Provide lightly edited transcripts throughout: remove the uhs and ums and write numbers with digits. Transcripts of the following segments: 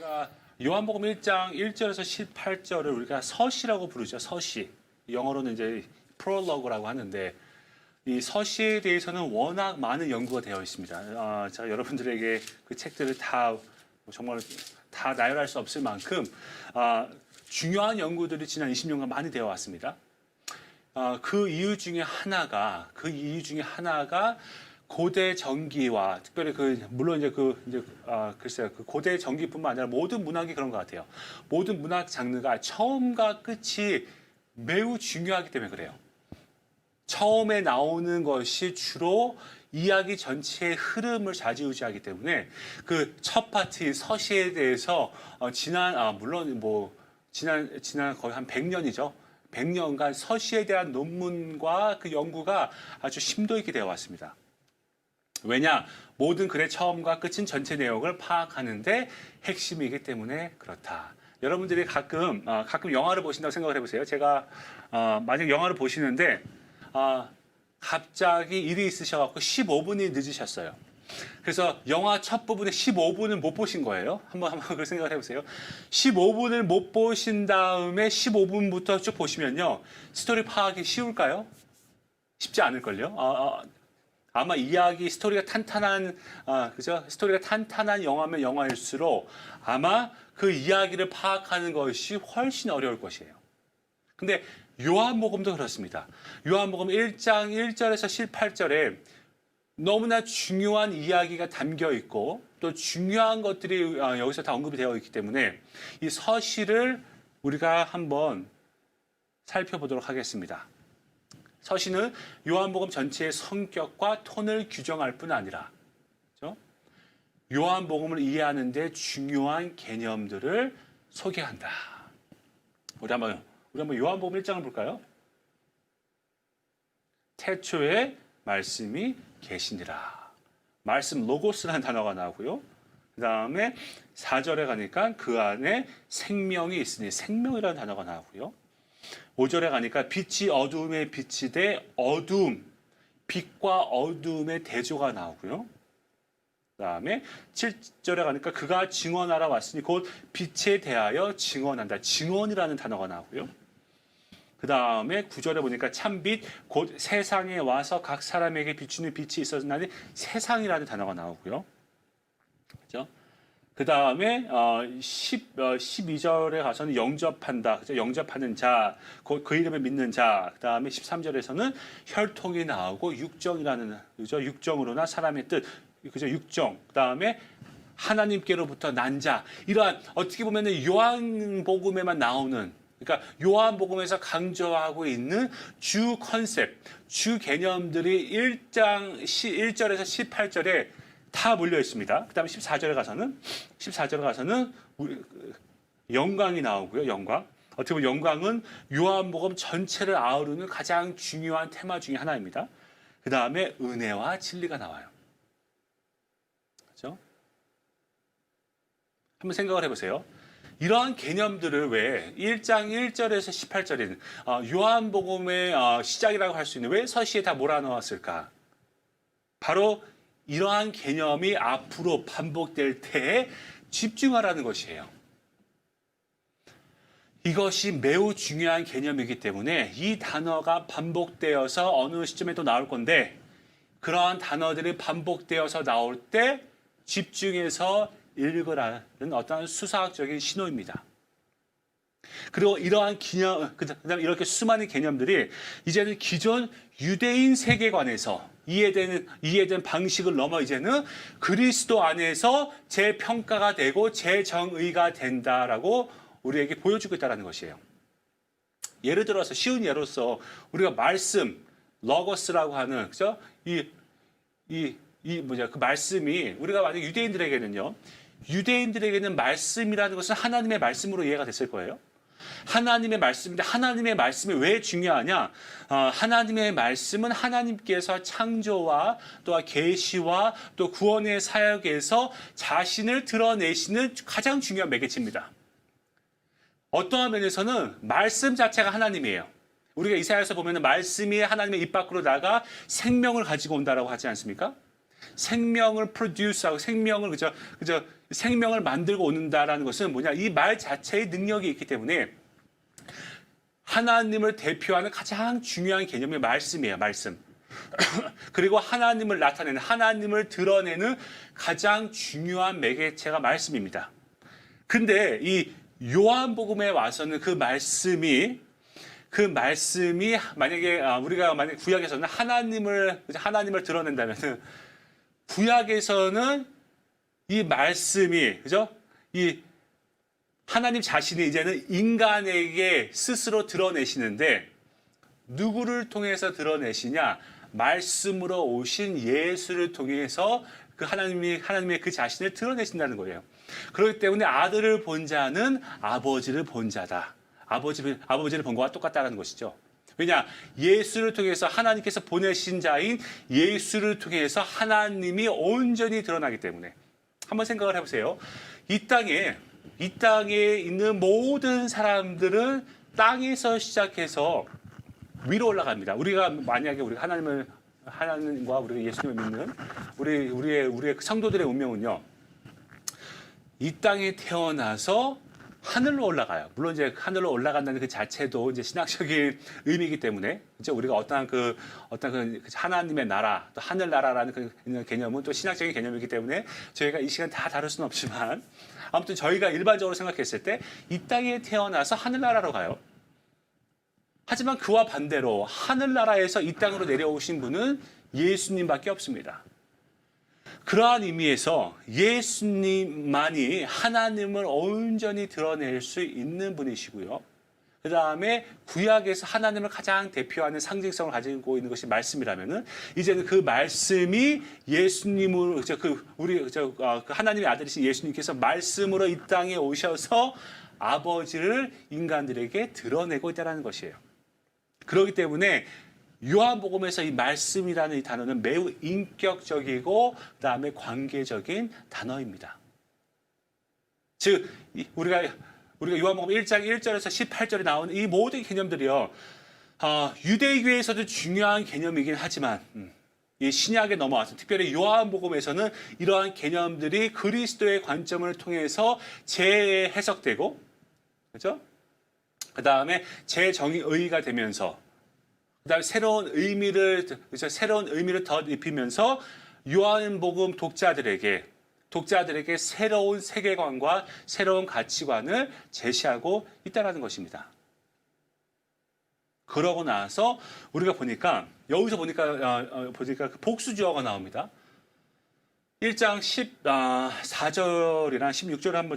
우리가 요한복음 1장 1절에서 18절을 우리가 서시라고 부르죠. 서시. 영어로는 이제 프롤로그라고 하는데 이 서시에 대해서는 워낙 많은 연구가 되어 있습니다. 자, 여러분들에게 그 책들을 다 정말 다 나열할 수 없을 만큼 중요한 연구들이 지난 20년간 많이 되어 왔습니다. 그 이유 중에 하나가 고대 전기와 특별히 물론 글쎄요, 그 고대 전기뿐만 아니라 모든 문학이 그런 것 같아요. 모든 문학 장르가 처음과 끝이 매우 중요하기 때문에 그래요. 처음에 나오는 것이 주로 이야기 전체의 흐름을 좌지우지하기 때문에 그 첫 파트인 서시에 대해서 지난 거의 한 100년이죠. 100년간 서시에 대한 논문과 그 연구가 아주 심도 있게 되어 왔습니다. 왜냐? 모든 글의 처음과 끝은 전체 내용을 파악하는데 핵심이기 때문에 그렇다. 여러분들이 가끔 영화를 보신다고 생각을 해보세요. 제가 만약 영화를 보시는데 갑자기 일이 있으셔갖고 15분이 늦으셨어요. 그래서 영화 첫 부분에 15분을 못 보신 거예요. 한번 그걸 생각을 해보세요. 15분을 못 보신 다음에 15분부터 쭉 보시면요. 스토리 파악이 쉬울까요? 쉽지 않을걸요. 아마 스토리가 탄탄한, 그죠? 스토리가 탄탄한 영화면 영화일수록 아마 그 이야기를 파악하는 것이 훨씬 어려울 것이에요. 근데 요한복음도 그렇습니다. 요한복음 1장 1절에서 18절에 너무나 중요한 이야기가 담겨 있고 또 중요한 것들이 여기서 다 언급이 되어 있기 때문에 이 서시를 우리가 한번 살펴보도록 하겠습니다. 서시는 요한복음 전체의 성격과 톤을 규정할 뿐 아니라 그렇죠? 요한복음을 이해하는 데 중요한 개념들을 소개한다. 우리 한번 요한복음 1장을 볼까요? 태초에 말씀이 계시니라. 말씀 로고스라는 단어가 나오고요. 그 다음에 4절에 가니까 그 안에 생명이 있으니 생명이라는 단어가 나오고요. 5절에 가니까 빛이 어두움에 빛이 돼 어두움, 빛과 어두움의 대조가 나오고요. 그 다음에 7절에 가니까 그가 증언하러 왔으니 곧 빛에 대하여 증언한다. 증언이라는 단어가 나오고요. 그 다음에 9절에 보니까 참빛 곧 세상에 와서 각 사람에게 비추는 빛이 있었나니 세상이라는 단어가 나오고요. 그렇죠? 그 다음에 12절에 가서는 영접한다. 그죠? 영접하는 자, 그 이름을 믿는 자. 그 다음에 13절에서는 혈통이 나오고 육정이라는, 그죠? 육정으로나 사람의 뜻, 그죠? 육정. 그 다음에 하나님께로부터 난 자. 이러한 어떻게 보면은 요한복음에만 나오는, 그러니까 요한복음에서 강조하고 있는 주 컨셉, 주 개념들이 1절에서 18절에 다 몰려 있습니다. 그 다음에 14절에 가서는 영광이 나오고요. 영광. 어떻게 보면 영광은 요한복음 전체를 아우르는 가장 중요한 테마 중에 하나입니다. 그 다음에 은혜와 진리가 나와요. 그렇죠? 한번 생각을 해보세요. 이러한 개념들을 왜 1장 1절에서 18절인 요한복음의 시작이라고 할 수 있는 왜 서시에 다 몰아넣었을까? 바로 이러한 개념이 앞으로 반복될 때에 집중하라는 것이에요. 이것이 매우 중요한 개념이기 때문에 이 단어가 반복되어서 어느 시점에 또 나올 건데 그러한 단어들이 반복되어서 나올 때 집중해서 읽으라는 어떤 수사학적인 신호입니다. 그리고 이러한 그다음에 이렇게 수많은 개념들이 이제는 기존 유대인 세계관에서 이해된 방식을 넘어 이제는 그리스도 안에서 재평가가 되고 재정의가 된다라고 우리에게 보여주고 있다는 것이에요. 예를 들어서 쉬운 예로서 우리가 말씀, 러거스라고 하는 그죠? 그 말씀이 우리가 만약 유대인들에게는 말씀이라는 것은 하나님의 말씀으로 이해가 됐을 거예요. 하나님의 말씀인데 하나님의 말씀이 왜 중요하냐? 하나님의 말씀은 하나님께서 창조와 또 계시와 또 구원의 사역에서 자신을 드러내시는 가장 중요한 매개체입니다. 어떠한 면에서는 말씀 자체가 하나님이에요. 우리가 이사야에서 보면 말씀이 하나님의 입 밖으로 나가 생명을 가지고 온다라고 하지 않습니까? 생명을 produce하고 생명을 그저 생명을 만들고 오는다라는 것은 뭐냐? 이 말 자체의 능력이 있기 때문에 하나님을 대표하는 가장 중요한 개념이 말씀이에요. 말씀. 그리고 하나님을 나타내는, 하나님을 드러내는 가장 중요한 매개체가 말씀입니다. 근데 이 요한복음에 와서는 그 말씀이 만약에 우리가 만약 구약에서는 하나님을 드러낸다면은 구약에서는 이 말씀이 그죠? 이 하나님 자신이 이제는 인간에게 스스로 드러내시는데 누구를 통해서 드러내시냐? 말씀으로 오신 예수를 통해서 그 하나님의 그 자신을 드러내신다는 거예요. 그렇기 때문에 아들을 본 자는 아버지를 본 자다. 아버지를 본 것과 똑같다는 것이죠. 왜냐? 예수를 통해서 하나님께서 보내신 자인 예수를 통해서 하나님이 온전히 드러나기 때문에. 한번 생각을 해보세요. 이 땅에 있는 모든 사람들은 땅에서 시작해서 위로 올라갑니다. 만약에 우리가 하나님과 우리가 예수님을 믿는 우리의 성도들의 운명은요. 이 땅에 태어나서 하늘로 올라가요. 물론 이제 하늘로 올라간다는 그 자체도 이제 신학적인 의미이기 때문에 이제 우리가 어떤 그 하나님의 나라, 또 하늘 나라라는 그 개념은 또 신학적인 개념이기 때문에 저희가 이 시간 다 다룰 수는 없지만 아무튼 저희가 일반적으로 생각했을 때 이 땅에 태어나서 하늘 나라로 가요. 하지만 그와 반대로 하늘나라에서 이 땅으로 내려오신 분은 예수님밖에 없습니다. 그러한 의미에서 예수님만이 하나님을 온전히 드러낼 수 있는 분이시고요. 그 다음에 구약에서 하나님을 가장 대표하는 상징성을 가지고 있는 것이 말씀이라면은 이제는 그 말씀이 예수님으로 하나님의 아들이신 예수님께서 말씀으로 이 땅에 오셔서 아버지를 인간들에게 드러내고 있다는 것이에요. 그렇기 때문에 요한복음에서 이 말씀이라는 이 단어는 매우 인격적이고 그다음에 관계적인 단어입니다. 즉 우리가 요한복음 1장 1절에서 18절에 나오는 이 모든 개념들이요. 유대교에서도 중요한 개념이긴 하지만 이 신약에 넘어와서 특별히 요한복음에서는 이러한 개념들이 그리스도의 관점을 통해서 재해석되고 그렇죠? 그다음에 재정의가 되면서 그다음에 새로운 의미를 덧입히면서 요한복음 독자들에게 새로운 세계관과 새로운 가치관을 제시하고 있다는 것입니다. 그러고 나서 우리가 보니까 여기서 보니까 그 복수주어가 나옵니다. 1장 14절이나 16절을 한번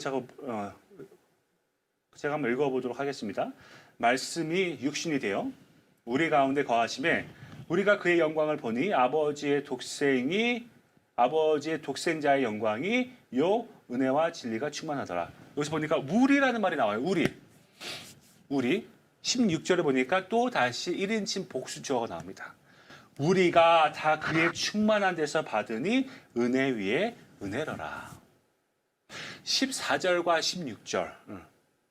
제가 한번 읽어보도록 하겠습니다. 말씀이 육신이 되어 우리 가운데 거하심에 우리가 그의 영광을 보니 아버지의 독생자의 영광이 요 은혜와 진리가 충만하더라. 여기서 보니까 우리라는 말이 나와요. 우리 16절에 보니까 또 다시 1인칭 복수주어가 나옵니다. 우리가 다 그의 충만한 데서 받으니 은혜 위에 은혜로라. 14절과 16절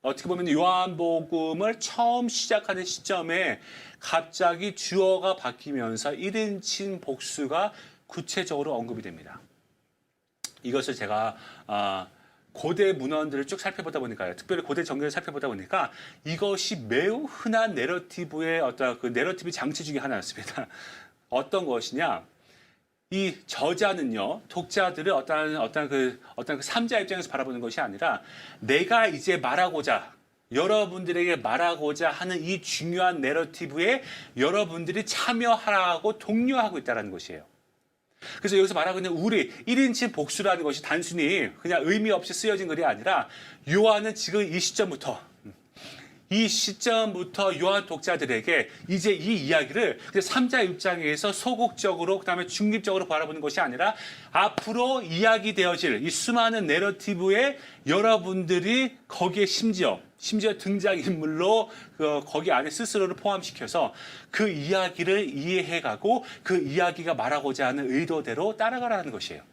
어떻게 보면 요한복음을 처음 시작하는 시점에 갑자기 주어가 바뀌면서 1인칭 복수가 구체적으로 언급이 됩니다. 이것을 제가 고대 문헌들을 쭉 살펴보다 보니까요. 특별히 고대 정교를 살펴보다 보니까 이것이 매우 흔한 내러티브의 어떤 그 내러티브 장치 중에 하나였습니다. 어떤 것이냐? 이 저자는요, 독자들을 어떤 그 3자 입장에서 바라보는 것이 아니라 내가 이제 여러분들에게 말하고자 하는 이 중요한 내러티브에 여러분들이 참여하라고 독려하고 있다는 것이에요. 그래서 여기서 말하고 있는 우리 1인칭 복수라는 것이 단순히 그냥 의미 없이 쓰여진 글이 아니라 요한은 지금 이 시점부터 요한 독자들에게 이제 이 이야기를 3자 입장에서 소극적으로 그다음에 중립적으로 바라보는 것이 아니라 앞으로 이야기되어질 이 수많은 내러티브에 여러분들이 거기에 심지어 등장인물로 거기 안에 스스로를 포함시켜서 그 이야기를 이해해가고 그 이야기가 말하고자 하는 의도대로 따라가라는 것이에요.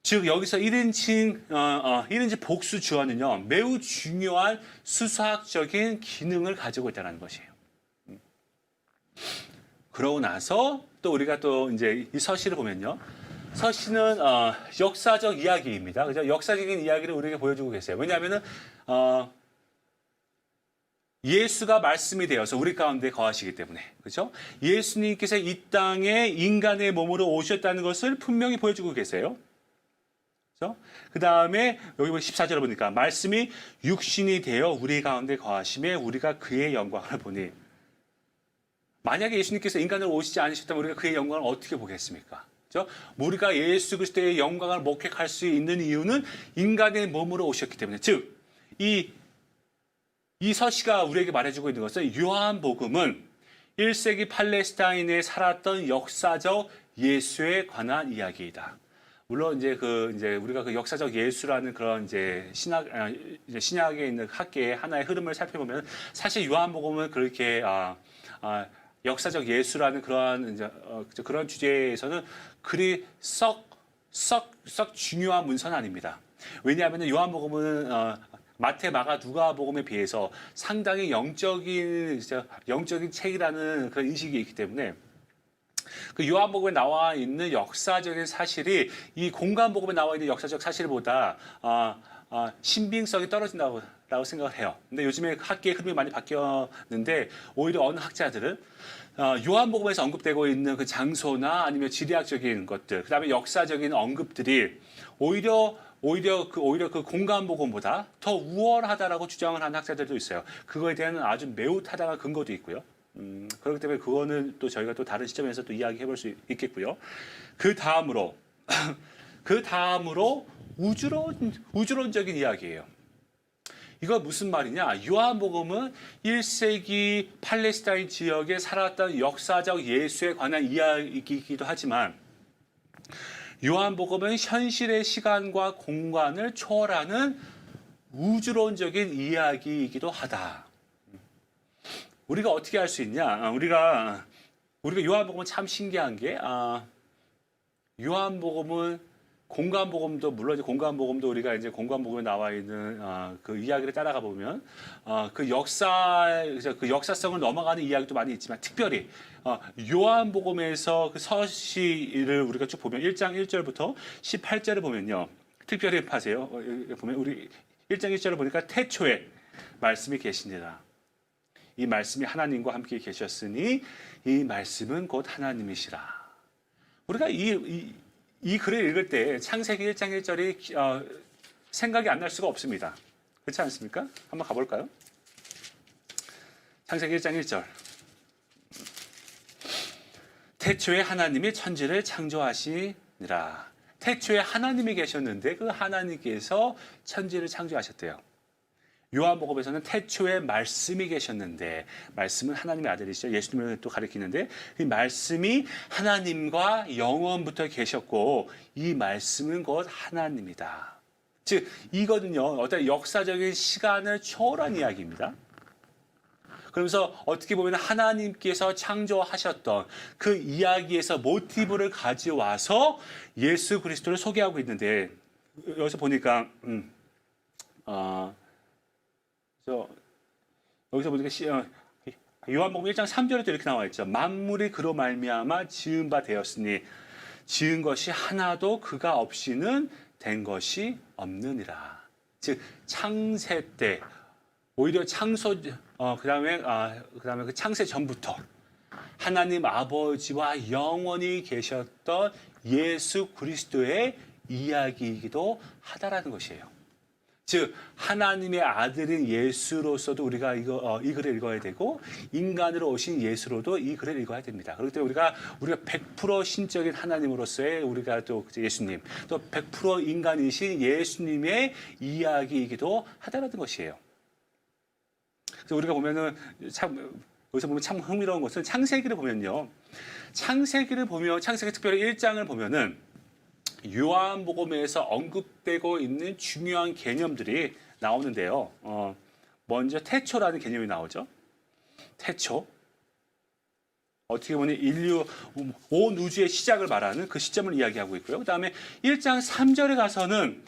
즉 여기서 1인칭 복수 주어는요 매우 중요한 수사학적인 기능을 가지고 있다는 것이에요. 그러고 나서 또 우리가 또 이제 이 서시를 보면요. 서시는 역사적 이야기입니다. 그죠? 역사적인 이야기를 우리에게 보여주고 계세요. 왜냐하면은 예수가 말씀이 되어서 우리 가운데 거하시기 때문에, 그죠? 예수님께서 이 땅에 인간의 몸으로 오셨다는 것을 분명히 보여주고 계세요. 그죠? 그 다음에 여기 14절을 보니까 말씀이 육신이 되어 우리 가운데 거하심에 우리가 그의 영광을 보니, 만약에 예수님께서 인간으로 오시지 않으셨다면 우리가 그의 영광을 어떻게 보겠습니까? 그죠? 우리가 예수 그리스도의 영광을 목격할 수 있는 이유는 인간의 몸으로 오셨기 때문에, 즉, 이 서시가 우리에게 말해주고 있는 것은 요한복음은 1세기 팔레스타인에 살았던 역사적 예수에 관한 이야기이다. 물론 이제 우리가 그 역사적 예수라는 그런 이제 신약에 있는 학계의 하나의 흐름을 살펴보면 사실 요한복음은 그렇게 역사적 예수라는 그러한 그런 주제에서는 그리 썩 중요한 문서는 아닙니다. 왜냐하면 요한복음은 마태, 마가, 누가복음에 비해서 상당히 영적인 책이라는 그런 인식이 있기 때문에 그 요한복음에 나와 있는 역사적인 사실이 이 공간복음에 나와 있는 역사적 사실보다 신빙성이 떨어진다고 생각을 해요. 근데 요즘에 학계의 흐름이 많이 바뀌었는데 오히려 어느 학자들은 요한복음에서 언급되고 있는 그 장소나 아니면 지리학적인 것들, 그다음에 역사적인 언급들이 오히려 그 공간복음보다 더 우월하다라고 주장을 하는 학자들도 있어요. 그거에 대한 아주 매우 타당한 근거도 있고요. 그렇기 때문에 그거는 또 저희가 또 다른 시점에서 또 이야기해 볼 수 있겠고요. 그 다음으로 우주론적인 이야기예요. 이거 무슨 말이냐? 요한복음은 1세기 팔레스타인 지역에 살았던 역사적 예수에 관한 이야기이기도 하지만 요한복음은 현실의 시간과 공간을 초월하는 우주론적인 이야기이기도 하다. 우리가 어떻게 할 수 있냐? 우리가 요한복음은 참 신기한 게 요한복음은 공간복음도 우리가 이제 공간복음에 나와 있는 그 이야기를 따라가 보면 그 역사성을 넘어가는 이야기도 많이 있지만 특별히 요한복음에서 그 서시를 우리가 쭉 보면 1장 1절부터 18절을 보면요. 특별히 하세요. 보면 우리 1장 1절을 보니까 태초에 말씀이 계시니라. 이 말씀이 하나님과 함께 계셨으니 이 말씀은 곧 하나님이시라. 우리가 이 글을 읽을 때 창세기 1장 1절이 생각이 안 날 수가 없습니다. 그렇지 않습니까? 한번 가볼까요? 창세기 1장 1절. 태초에 하나님이 천지를 창조하시니라. 태초에 하나님이 계셨는데 그 하나님께서 천지를 창조하셨대요. 요한복음에서는 태초에 말씀이 계셨는데 말씀은 하나님의 아들이시죠. 예수님을 또 가리키는데 이 말씀이 하나님과 영원부터 계셨고 이 말씀은 곧 하나님이다. 즉 이거는요 어떤 역사적인 시간을 초월한 이야기입니다. 그러면서 어떻게 보면 하나님께서 창조하셨던 그 이야기에서 모티브를 가져와서 예수 그리스도를 소개하고 있는데 여기서 보니까 여기서 보니까 요한복음 1장 3절에도 이렇게 나와 있죠. 만물이 그로 말미암아 지은 바 되었으니 지은 것이 하나도 그가 없이는 된 것이 없느니라. 즉 창세 때 오히려 그다음에 그 창세 전부터 하나님 아버지와 영원히 계셨던 예수 그리스도의 이야기이기도 하다라는 것이에요. 즉 하나님의 아들인 예수로서도 우리가 이 글을 읽어야 되고 인간으로 오신 예수로도 이 글을 읽어야 됩니다. 그렇기 때문에 우리가 100% 신적인 하나님으로서의 우리가 또 예수님, 또 100% 인간이신 예수님의 이야기이기도 하다라는 것이에요. 그래서 우리가 보면은 여기서 보면 참 흥미로운 것은 창세기를 보면요. 창세기 특별히 1장을 보면은 요한복음에서 언급되고 있는 중요한 개념들이 나오는데요. 먼저 태초라는 개념이 나오죠. 태초. 어떻게 보면 온 우주의 시작을 말하는 그 시점을 이야기하고 있고요. 그 다음에 1장 3절에 가서는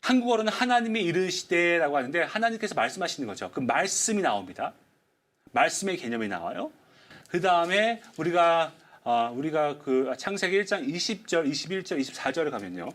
한국어로는 하나님이 이르시되라고 하는데 하나님께서 말씀하시는 거죠. 그 말씀이 나옵니다. 말씀의 개념이 나와요. 그 다음에 우리가 그 창세기 1장 20절, 21절, 24절에 가면요.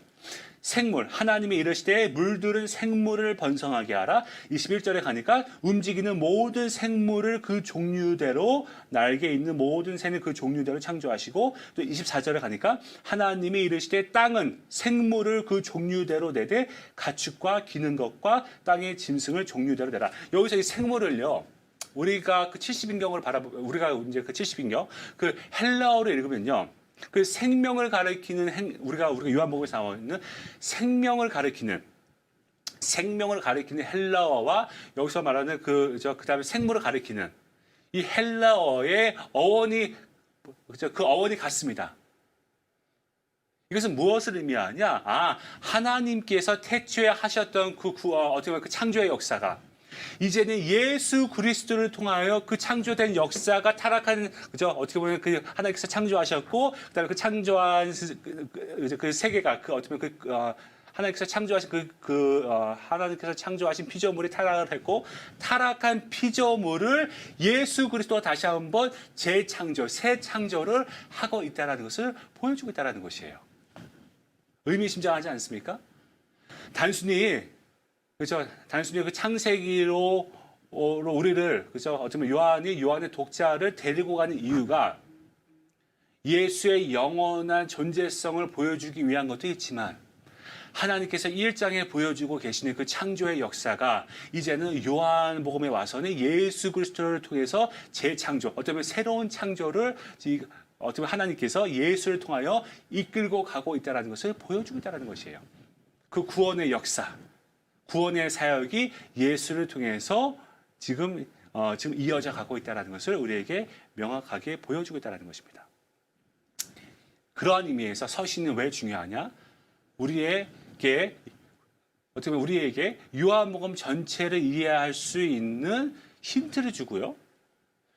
생물, 하나님이 이르시되 물들은 생물을 번성하게 하라. 21절에 가니까 움직이는 모든 생물을 그 종류대로, 날개 있는 모든 새는 그 종류대로 창조하시고, 또 24절에 가니까 하나님이 이르시되 땅은 생물을 그 종류대로 내되 가축과 기는 것과 땅의 짐승을 종류대로 내라. 여기서 이 생물을요, 우리가 그 70인경을 우리가 이제 그 70인경, 그 헬라어로 읽으면요. 그 생명을 가리키는 우리가 요한복음에서 나와 있는 생명을 가리키는 헬라어와 여기서 말하는 그다음에 생물을 가리키는 이 헬라어의 어원이 그 어원이 같습니다. 이것은 무엇을 의미하냐? 하나님께서 태초에 하셨던 어떻게 보면 그 창조의 역사가 이제는 예수 그리스도를 통하여 그 창조된 역사가 타락한, 그죠? 어떻게 보면 그 하나님께서 창조하셨고, 그 다음에 그 창조한 그 세계가 어떻게 보면 하나님께서 창조하신 하나님께서 창조하신 피조물이 타락을 했고, 타락한 피조물을 예수 그리스도가 다시 한번 재창조, 새 창조를 하고 있다는 것을 보여주고 있다는 것이에요. 의미심장하지 않습니까? 단순히 그 창세기로 우리를, 그죠? 어쩌면 요한의 독자를 데리고 가는 이유가 예수의 영원한 존재성을 보여주기 위한 것도 있지만, 하나님께서 1장에 보여주고 계시는 그 창조의 역사가 이제는 요한복음에 와서는 예수 그리스도를 통해서 재창조, 어쩌면 새로운 창조를 어쩌면 하나님께서 예수를 통하여 이끌고 가고 있다는 것을 보여주고 있다는 것이에요. 그 구원의 역사, 구원의 사역이 예수를 통해서 지금 이어져 가고 있다는 것을 우리에게 명확하게 보여주고 있다는 것입니다. 그러한 의미에서 서신은 왜 중요하냐? 우리에게 요한복음 전체를 이해할 수 있는 힌트를 주고요.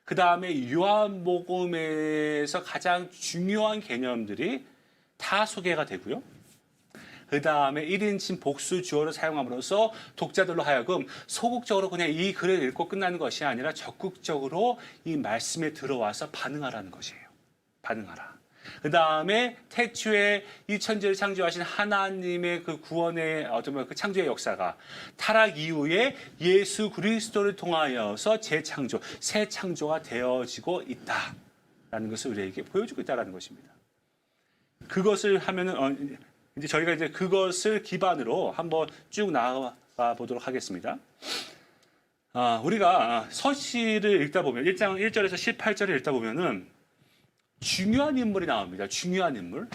그 다음에 요한복음에서 가장 중요한 개념들이 다 소개가 되고요. 그 다음에 1인칭 복수 주어를 사용함으로써 독자들로 하여금 소극적으로 그냥 이 글을 읽고 끝나는 것이 아니라 적극적으로 이 말씀에 들어와서 반응하라는 것이에요. 반응하라. 그 다음에 태초에 이 천지를 창조하신 하나님의 그 구원의 그 창조의 역사가 타락 이후에 예수 그리스도를 통하여서 재창조, 새 창조가 되어지고 있다라는 것을 우리에게 보여주고 있다는 것입니다. 그것을 하면은 이제 저희가 그것을 기반으로 한번 쭉 나아가 보도록 하겠습니다. 우리가 서시를 읽다 보면 1장 1절에서 18절을 읽다 보면은 중요한 인물이 나옵니다. 중요한 인물.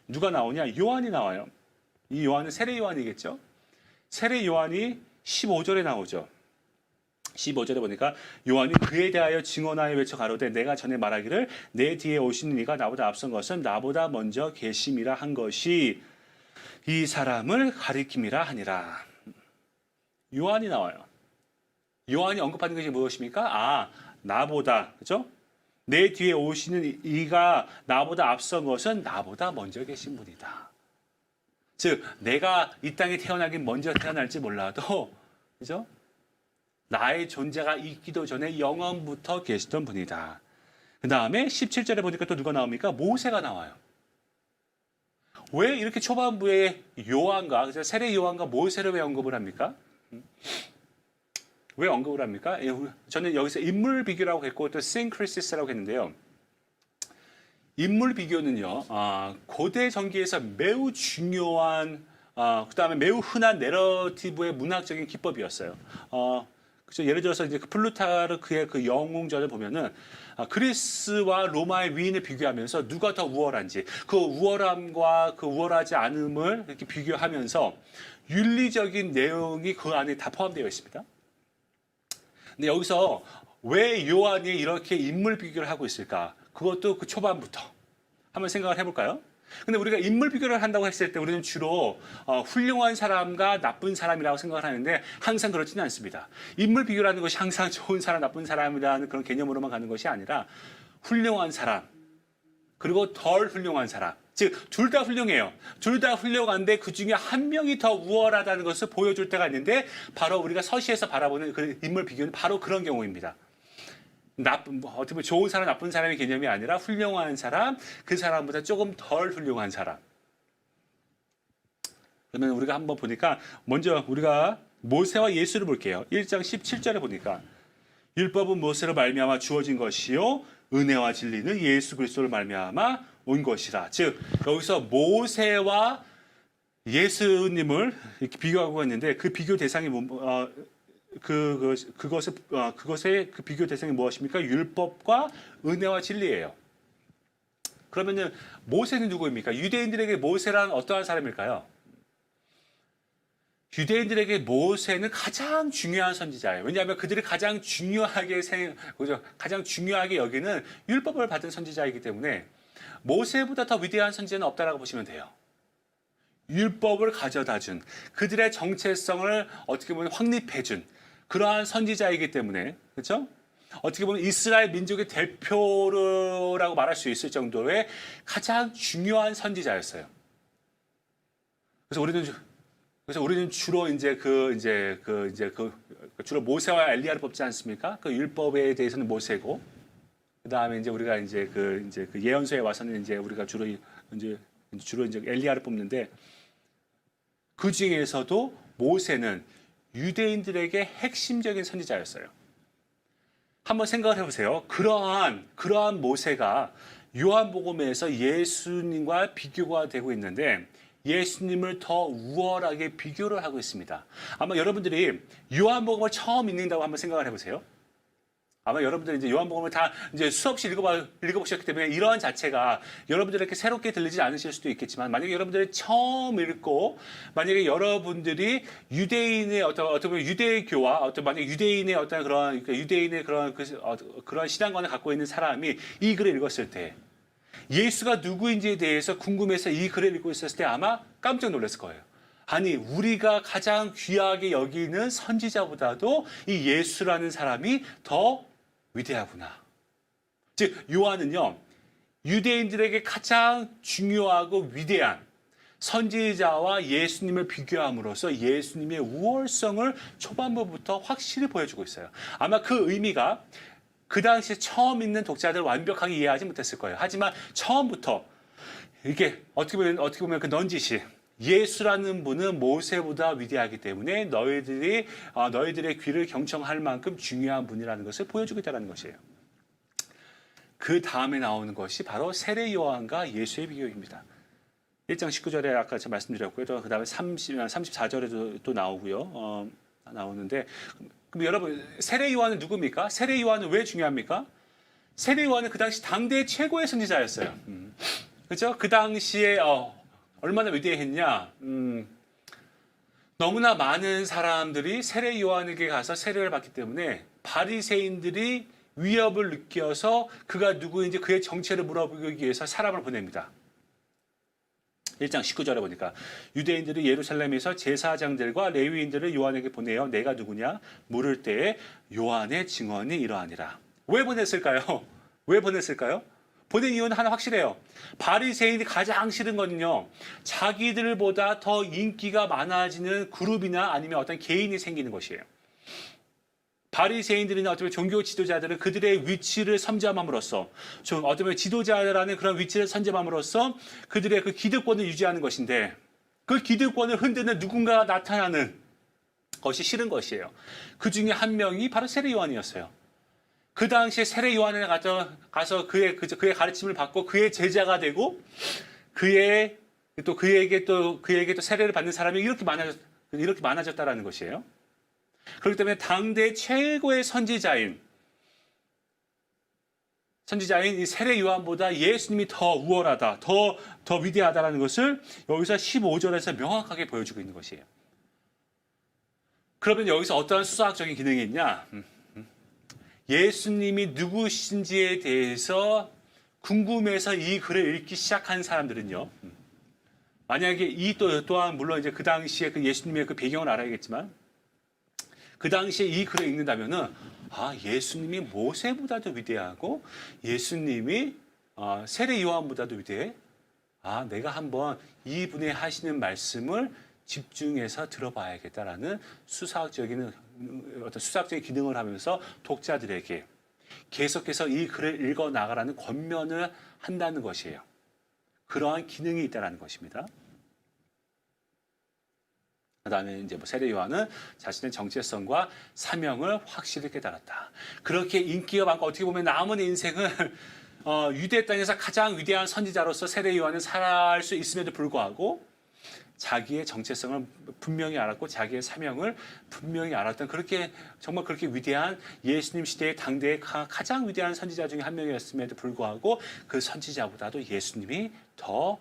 누가 나오냐? 요한이 나와요. 이 요한은 세례 요한이겠죠. 세례 요한이 15절에 나오죠. 15절에 보니까 요한이 그에 대하여 증언하여 외쳐 가로되 내가 전에 말하기를 내 뒤에 오시는 이가 나보다 앞선 것은 나보다 먼저 계심이라 한 것이 이 사람을 가리킴이라 하니라. 요한이 나와요. 요한이 언급하는 것이 무엇입니까? 나보다, 그죠? 내 뒤에 오시는 이가 나보다 앞선 것은 나보다 먼저 계신 분이다. 즉, 내가 이 땅에 태어나긴 먼저 태어날지 몰라도, 그죠? 나의 존재가 있기도 전에 영원부터 계시던 분이다. 그 다음에 17절에 보니까 또 누가 나옵니까? 모세가 나와요. 왜 이렇게 초반부에 요한과, 세례 요한과 모세를 왜 언급을 합니까? 왜 언급을 합니까? 저는 여기서 인물 비교라고 했고 또 synchresis라고 했는데요. 인물 비교는요, 고대 전기에서 매우 중요한, 그 다음에 매우 흔한 내러티브의 문학적인 기법이었어요. 그렇죠? 예를 들어서 이제 그 플루타르크의 그 영웅전을 보면은 그리스와 로마의 위인을 비교하면서 누가 더 우월한지 그 우월함과 그 우월하지 않음을 이렇게 비교하면서 윤리적인 내용이 그 안에 다 포함되어 있습니다. 근데 여기서 왜 요한이 이렇게 인물 비교를 하고 있을까? 그것도 그 초반부터 한번 생각을 해볼까요? 근데 우리가 인물 비교를 한다고 했을 때 우리는 주로 훌륭한 사람과 나쁜 사람이라고 생각을 하는데 항상 그렇지는 않습니다. 인물 비교라는 것이 항상 좋은 사람, 나쁜 사람이라는 그런 개념으로만 가는 것이 아니라 훌륭한 사람, 그리고 덜 훌륭한 사람, 즉 둘 다 훌륭해요. 둘 다 훌륭한데 그 중에 한 명이 더 우월하다는 것을 보여줄 때가 있는데 바로 우리가 서시에서 바라보는 그 인물 비교는 바로 그런 경우입니다. 어떻게 보면 좋은 사람, 나쁜 사람의 개념이 아니라 훌륭한 사람, 그 사람보다 조금 덜 훌륭한 사람. 그러면 우리가 한번 보니까 먼저 우리가 모세와 예수를 볼게요. 1장 17절에 보니까 율법은 모세로 말미암아 주어진 것이요 은혜와 진리는 예수 그리스도를 말미암아 온 것이라. 즉 여기서 모세와 예수님을 이렇게 비교하고 있는데 그 비교 대상이 그것의 그 비교 대상이 무엇입니까? 율법과 은혜와 진리예요. 그러면은 모세는 누구입니까? 유대인들에게 모세란 어떠한 사람일까요? 유대인들에게 모세는 가장 중요한 선지자예요. 왜냐하면 그들이 가장 중요하게 여기는 율법을 받은 선지자이기 때문에 모세보다 더 위대한 선지자는 없다라고 보시면 돼요. 율법을 가져다준, 그들의 정체성을 어떻게 보면 확립해준 그러한 선지자이기 때문에, 그렇죠? 어떻게 보면 이스라엘 민족의 대표라고 말할 수 있을 정도의 가장 중요한 선지자였어요. 그래서 우리는 주로 주로 모세와 엘리야를 뽑지 않습니까? 그 율법에 대해서는 모세고, 그 다음에 이제 우리가 그 예언서에 와서는 이제 우리가 주로 엘리야를 뽑는데, 그 중에서도 모세는 유대인들에게 핵심적인 선지자였어요. 한번 생각을 해보세요. 그러한 모세가 요한복음에서 예수님과 비교가 되고 있는데 예수님을 더 우월하게 비교를 하고 있습니다. 아마 여러분들이 요한복음을 처음 읽는다고 한번 생각을 해보세요. 아마 여러분들이 이제 요한복음을 다 이제 수없이 읽어보셨기 때문에 이러한 자체가 여러분들에게 새롭게 들리지 않으실 수도 있겠지만, 만약에 여러분들이 처음 읽고, 만약에 여러분들이 유대인의 어떤 유대교와 만약에 유대인의 어떤 그런 신앙관을 갖고 있는 사람이 이 글을 읽었을 때, 예수가 누구인지에 대해서 궁금해서 이 글을 읽고 있었을 때 아마 깜짝 놀랐을 거예요. 아니, 우리가 가장 귀하게 여기는 선지자보다도 이 예수라는 사람이 더 위대하구나. 즉 요한은요, 유대인들에게 가장 중요하고 위대한 선지자와 예수님을 비교함으로써 예수님의 우월성을 초반부부터 확실히 보여주고 있어요. 아마 그 의미가 그 당시에 처음 읽는 독자들 완벽하게 이해하지 못했을 거예요. 하지만 처음부터 이게 어떻게 보면 그 넌지시, 예수라는 분은 모세보다 위대하기 때문에 너희들의 귀를 경청할 만큼 중요한 분이라는 것을 보여주겠다는 것이에요. 그 다음에 나오는 것이 바로 세례 요한과 예수의 비교입니다. 1장 19절에 아까 제가 말씀드렸고요. 또 그 다음에 34절에도 또 나오고요. 나오는데, 그럼 여러분, 세례 요한은 누굽니까? 세례 요한은 왜 중요합니까? 세례 요한은 그 당시 당대 최고의 선지자였어요. 그렇죠? 그 당시에 얼마나 위대했냐? 너무나 많은 사람들이 세례 요한에게 가서 세례를 받기 때문에 바리새인들이 위협을 느껴서 그가 누구인지 그의 정체를 물어보기 위해서 사람을 보냅니다. 1장 19절에 보니까 유대인들이 예루살렘에서 제사장들과 레위인들을 요한에게 보내어 내가 누구냐 물을 때에 요한의 증언이 이러하니라. 왜 보냈을까요? 왜 보냈을까요? 보낸 이유는 하나 확실해요. 바리새인이 가장 싫은 거는요, 자기들보다 더 인기가 많아지는 그룹이나 아니면 어떤 개인이 생기는 것이에요. 바리새인들이나 어쩌면 종교 지도자들은 그들의 위치를 선점함으로써, 어쩌면 지도자라는 그런 위치를 선점함으로써 그들의 그 기득권을 유지하는 것인데, 그 기득권을 흔드는 누군가가 나타나는 것이 싫은 것이에요. 그 중에 한 명이 바로 세례 요한이었어요. 그 당시에 세례 요한에 가서 그의 가르침을 받고 그의 제자가 되고 그에게 또 세례를 받는 사람이 이렇게 많아졌다라는 것이에요. 그렇기 때문에 당대 최고의 선지자인 이 세례 요한보다 예수님이 더 우월하다, 더 위대하다라는 것을 여기서 15절에서 명확하게 보여주고 있는 것이에요. 그러면 여기서 어떠한 수사학적인 기능이 있냐? 예수님이 누구신지에 대해서 궁금해서 이 글을 읽기 시작한 사람들은요, 만약에 이 또한 물론 이제 그 당시에 그 예수님의 그 배경을 알아야겠지만, 그 당시에 이 글을 읽는다면은, 예수님이 모세보다도 위대하고 예수님이 세례 요한보다도 위대해. 내가 한번 이분의 하시는 말씀을 집중해서 들어봐야겠다라는 수사학적인 기능을 하면서 독자들에게 계속해서 이 글을 읽어 나가라는 권면을 한다는 것이에요. 그러한 기능이 있다는 것입니다. 그다음에 이제 세례 요한은 자신의 정체성과 사명을 확실히 깨달았다. 그렇게 인기가 많고 어떻게 보면 남은 인생을 유대 땅에서 가장 위대한 선지자로서 세례 요한은 살아갈 수 있음에도 불구하고 자기의 정체성을 분명히 알았고 자기의 사명을 분명히 알았던 그렇게 정말 그렇게 위대한 예수님 시대의 당대의 가장 위대한 선지자 중에 한 명이었음에도 불구하고 그 선지자보다도 예수님이 더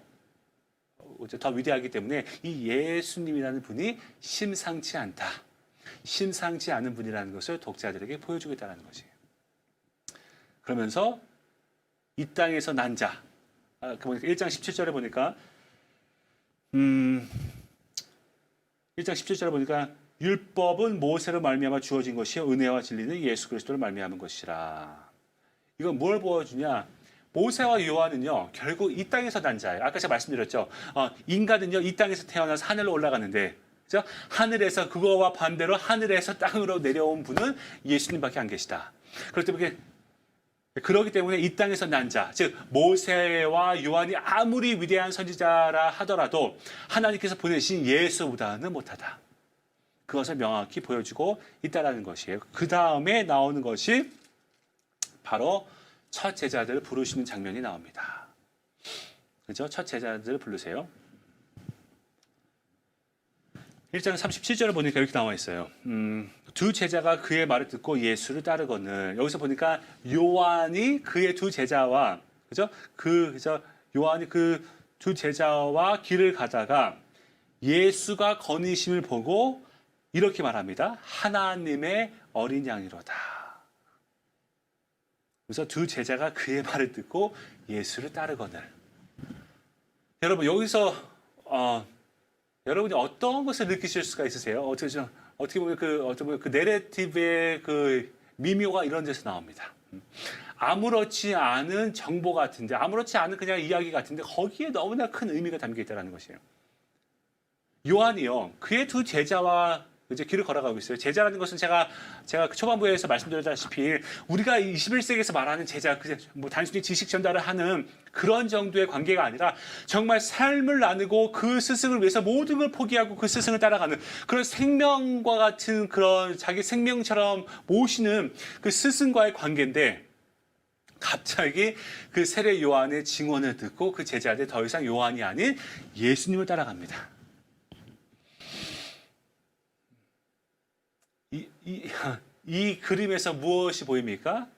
위대하기 때문에 이 예수님이라는 분이 심상치 않다. 심상치 않은 분이라는 것을 독자들에게 보여주겠다는 것이에요. 그러면서 이 땅에서 난 자, 1장 17절에 보니까 1장 17절에 보니까 율법은 모세로 말미암아 주어진 것이요 은혜와 진리는 예수 그리스도를 말미암은 것이라. 이건 뭘 보여주냐? 모세와 요한은요 결국 이 땅에서 난 자예요. 아까 제가 말씀드렸죠. 인간은요 이 땅에서 태어나서 하늘로 올라가는데, 그죠? 하늘에서 그거와 반대로 하늘에서 땅으로 내려온 분은 예수님밖에 안 계시다. 그렇기 때문에 이 땅에서 난 자, 즉 모세와 요한이 아무리 위대한 선지자라 하더라도 하나님께서 보내신 예수보다는 못하다. 그것을 명확히 보여주고 있다는 것이에요. 그 다음에 나오는 것이 바로 첫 제자들을 부르시는 장면이 나옵니다. 그죠? 첫 제자들을 부르세요. 1장 37절을 보니까 이렇게 나와 있어요. 두 제자가 그의 말을 듣고 예수를 따르거늘. 여기서 보니까 요한이 그의 두 제자와, 그죠? 요한이 그 두 제자와 길을 가다가 예수가 거니심을 보고 이렇게 말합니다. 하나님의 어린 양이로다. 그래서 두 제자가 그의 말을 듣고 예수를 따르거늘. 여러분, 여기서, 여러분이 어떤 것을 느끼실 수가 있으세요? 어떻게 보면 그 내러티브의 그 미묘가 이런 데서 나옵니다. 아무렇지 않은 정보 같은데, 아무렇지 않은 그냥 이야기 같은데, 거기에 너무나 큰 의미가 담겨 있다는 것이에요. 요한이요, 그의 두 제자와 이제 길을 걸어가고 있어요. 제자라는 것은 제가 그 초반부에서 말씀드렸다시피 우리가 21세기에서 말하는 제자, 뭐 단순히 지식 전달을 하는 그런 정도의 관계가 아니라 정말 삶을 나누고 그 스승을 위해서 모든 걸 포기하고 그 스승을 따라가는 그런 생명과 같은 그런 자기 생명처럼 모시는 그 스승과의 관계인데, 갑자기 그 세례 요한의 증언을 듣고 그 제자들 더 이상 요한이 아닌 예수님을 따라갑니다. 이 그림에서 무엇이 보입니까?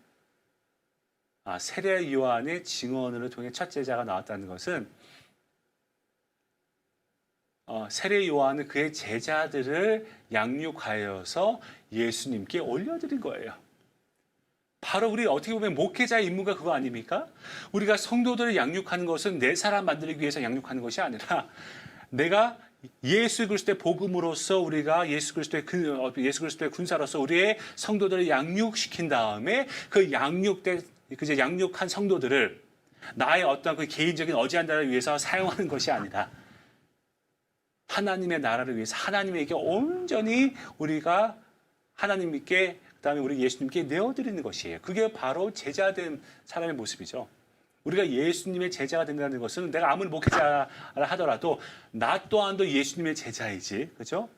세례 요한의 증언을 통해 첫 제자가 나왔다는 것은 세례 요한은 그의 제자들을 양육하여서 예수님께 올려드린 거예요. 바로 우리 어떻게 보면 목회자의 임무가 그거 아닙니까? 우리가 성도들을 양육하는 것은 내 사람 만들기 위해서 양육하는 것이 아니라 내가 예수 그리스도의 복음으로서 우리가 예수 그리스도의 군사로서 우리의 성도들을 양육시킨 다음에 그 양육한 성도들을 나의 어떤 그 개인적인 어지간다를 위해서 사용하는 것이 아니라 하나님의 나라를 위해서 하나님에게 온전히 우리가 하나님께 그다음에 우리 예수님께 내어드리는 것이에요. 그게 바로 제자된 사람의 모습이죠. 우리가 예수님의 제자가 된다는 것은 내가 아무리 목회자라 하더라도 나 또한도 예수님의 제자이지, 그렇죠?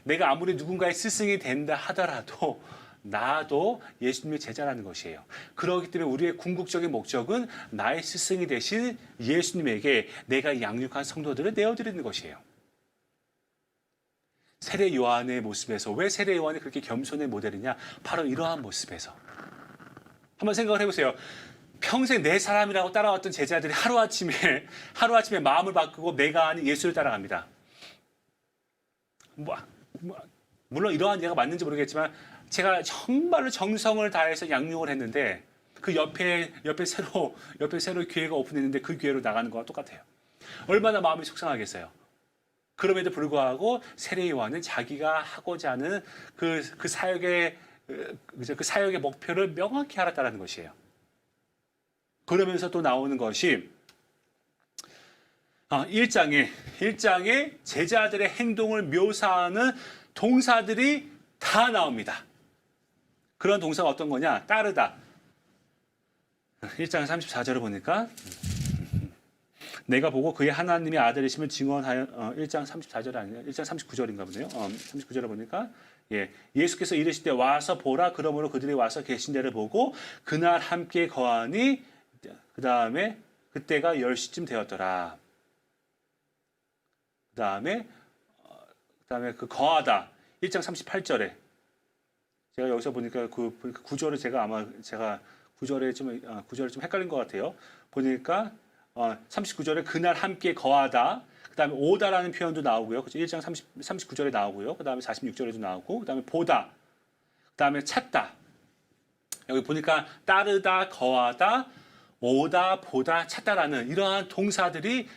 내가 아무리 누군가의 스승이 된다 하더라도 나도 예수님의 제자라는 것이에요. 그렇기 때문에 우리의 궁극적인 목적은 나의 스승이 되신 예수님에게 내가 양육한 성도들을 내어드리는 것이에요. 세례 요한의 모습에서 왜 세례 요한이 그렇게 겸손의 모델이냐? 바로 이러한 모습에서. 한번 생각을 해보세요. 평생 내 사람이라고 따라왔던 제자들이 하루아침에 마음을 바꾸고 내가 아닌 예수를 따라갑니다. 물론 이러한 예가 맞는지 모르겠지만 제가 정말로 정성을 다해서 양육을 했는데 그 옆에 새로 교회가 오픈했는데 그 교회로 나가는 거와 똑같아요. 얼마나 마음이 속상하겠어요. 그럼에도 불구하고 세례 요한은 자기가 하고자 하는 그 사역의 목표를 명확히 알았다는 것이에요. 그러면서 또 나오는 것이 1장에 제자들의 행동을 묘사하는 동사들이 다 나옵니다. 그런 동사가 어떤 거냐? 따르다. 1장 34절을 보니까 내가 보고 그의 하나님의 아들이심을 증언하여 1장 34절 아니에요? 1장 39절인가 보네요. 39절을 보니까 예수께서 이르실 때 와서 보라. 그러므로 그들이 와서 계신 데를 보고 그날 함께 거하니 그 다음에 그때가 10시쯤 되었더라. 그 다음에 그 거하다. 1장 38절에 제가 여기서 보니까 그 구절을 제가 구절을 좀 헷갈린 것 같아요. 보니까 39절에 그날 함께 거하다. 그 다음에 오다라는 표현도 나오고요. 그렇죠? 1장 39절에 나오고요. 그 다음에 46절에도 나오고, 그 다음에 보다, 그 다음에 찾다. 여기 보니까 따르다, 거하다, 오다, 보다, 찾다라는 이러한 동사들이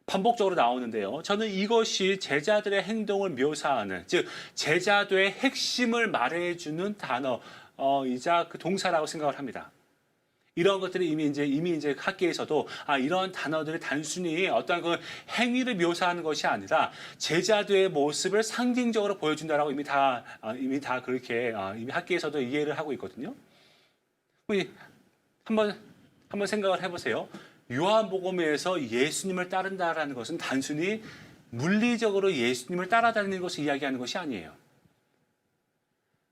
반복적으로 나오는데요. 저는 이것이 제자들의 행동을 묘사하는, 즉 제자도의 핵심을 말해주는 단어이자 그 동사라고 생각을 합니다. 이런 것들이 이미 이제 학계에서도 이런 단어들이 단순히 어떤 그 행위를 묘사하는 것이 아니라 제자도의 모습을 상징적으로 보여준다라고 이미 다 그렇게 이미 학계에서도 이해를 하고 있거든요. 한번 생각을 해보세요. 요한복음에서 예수님을 따른다라는 것은 단순히 물리적으로 예수님을 따라다니는 것을 이야기하는 것이 아니에요.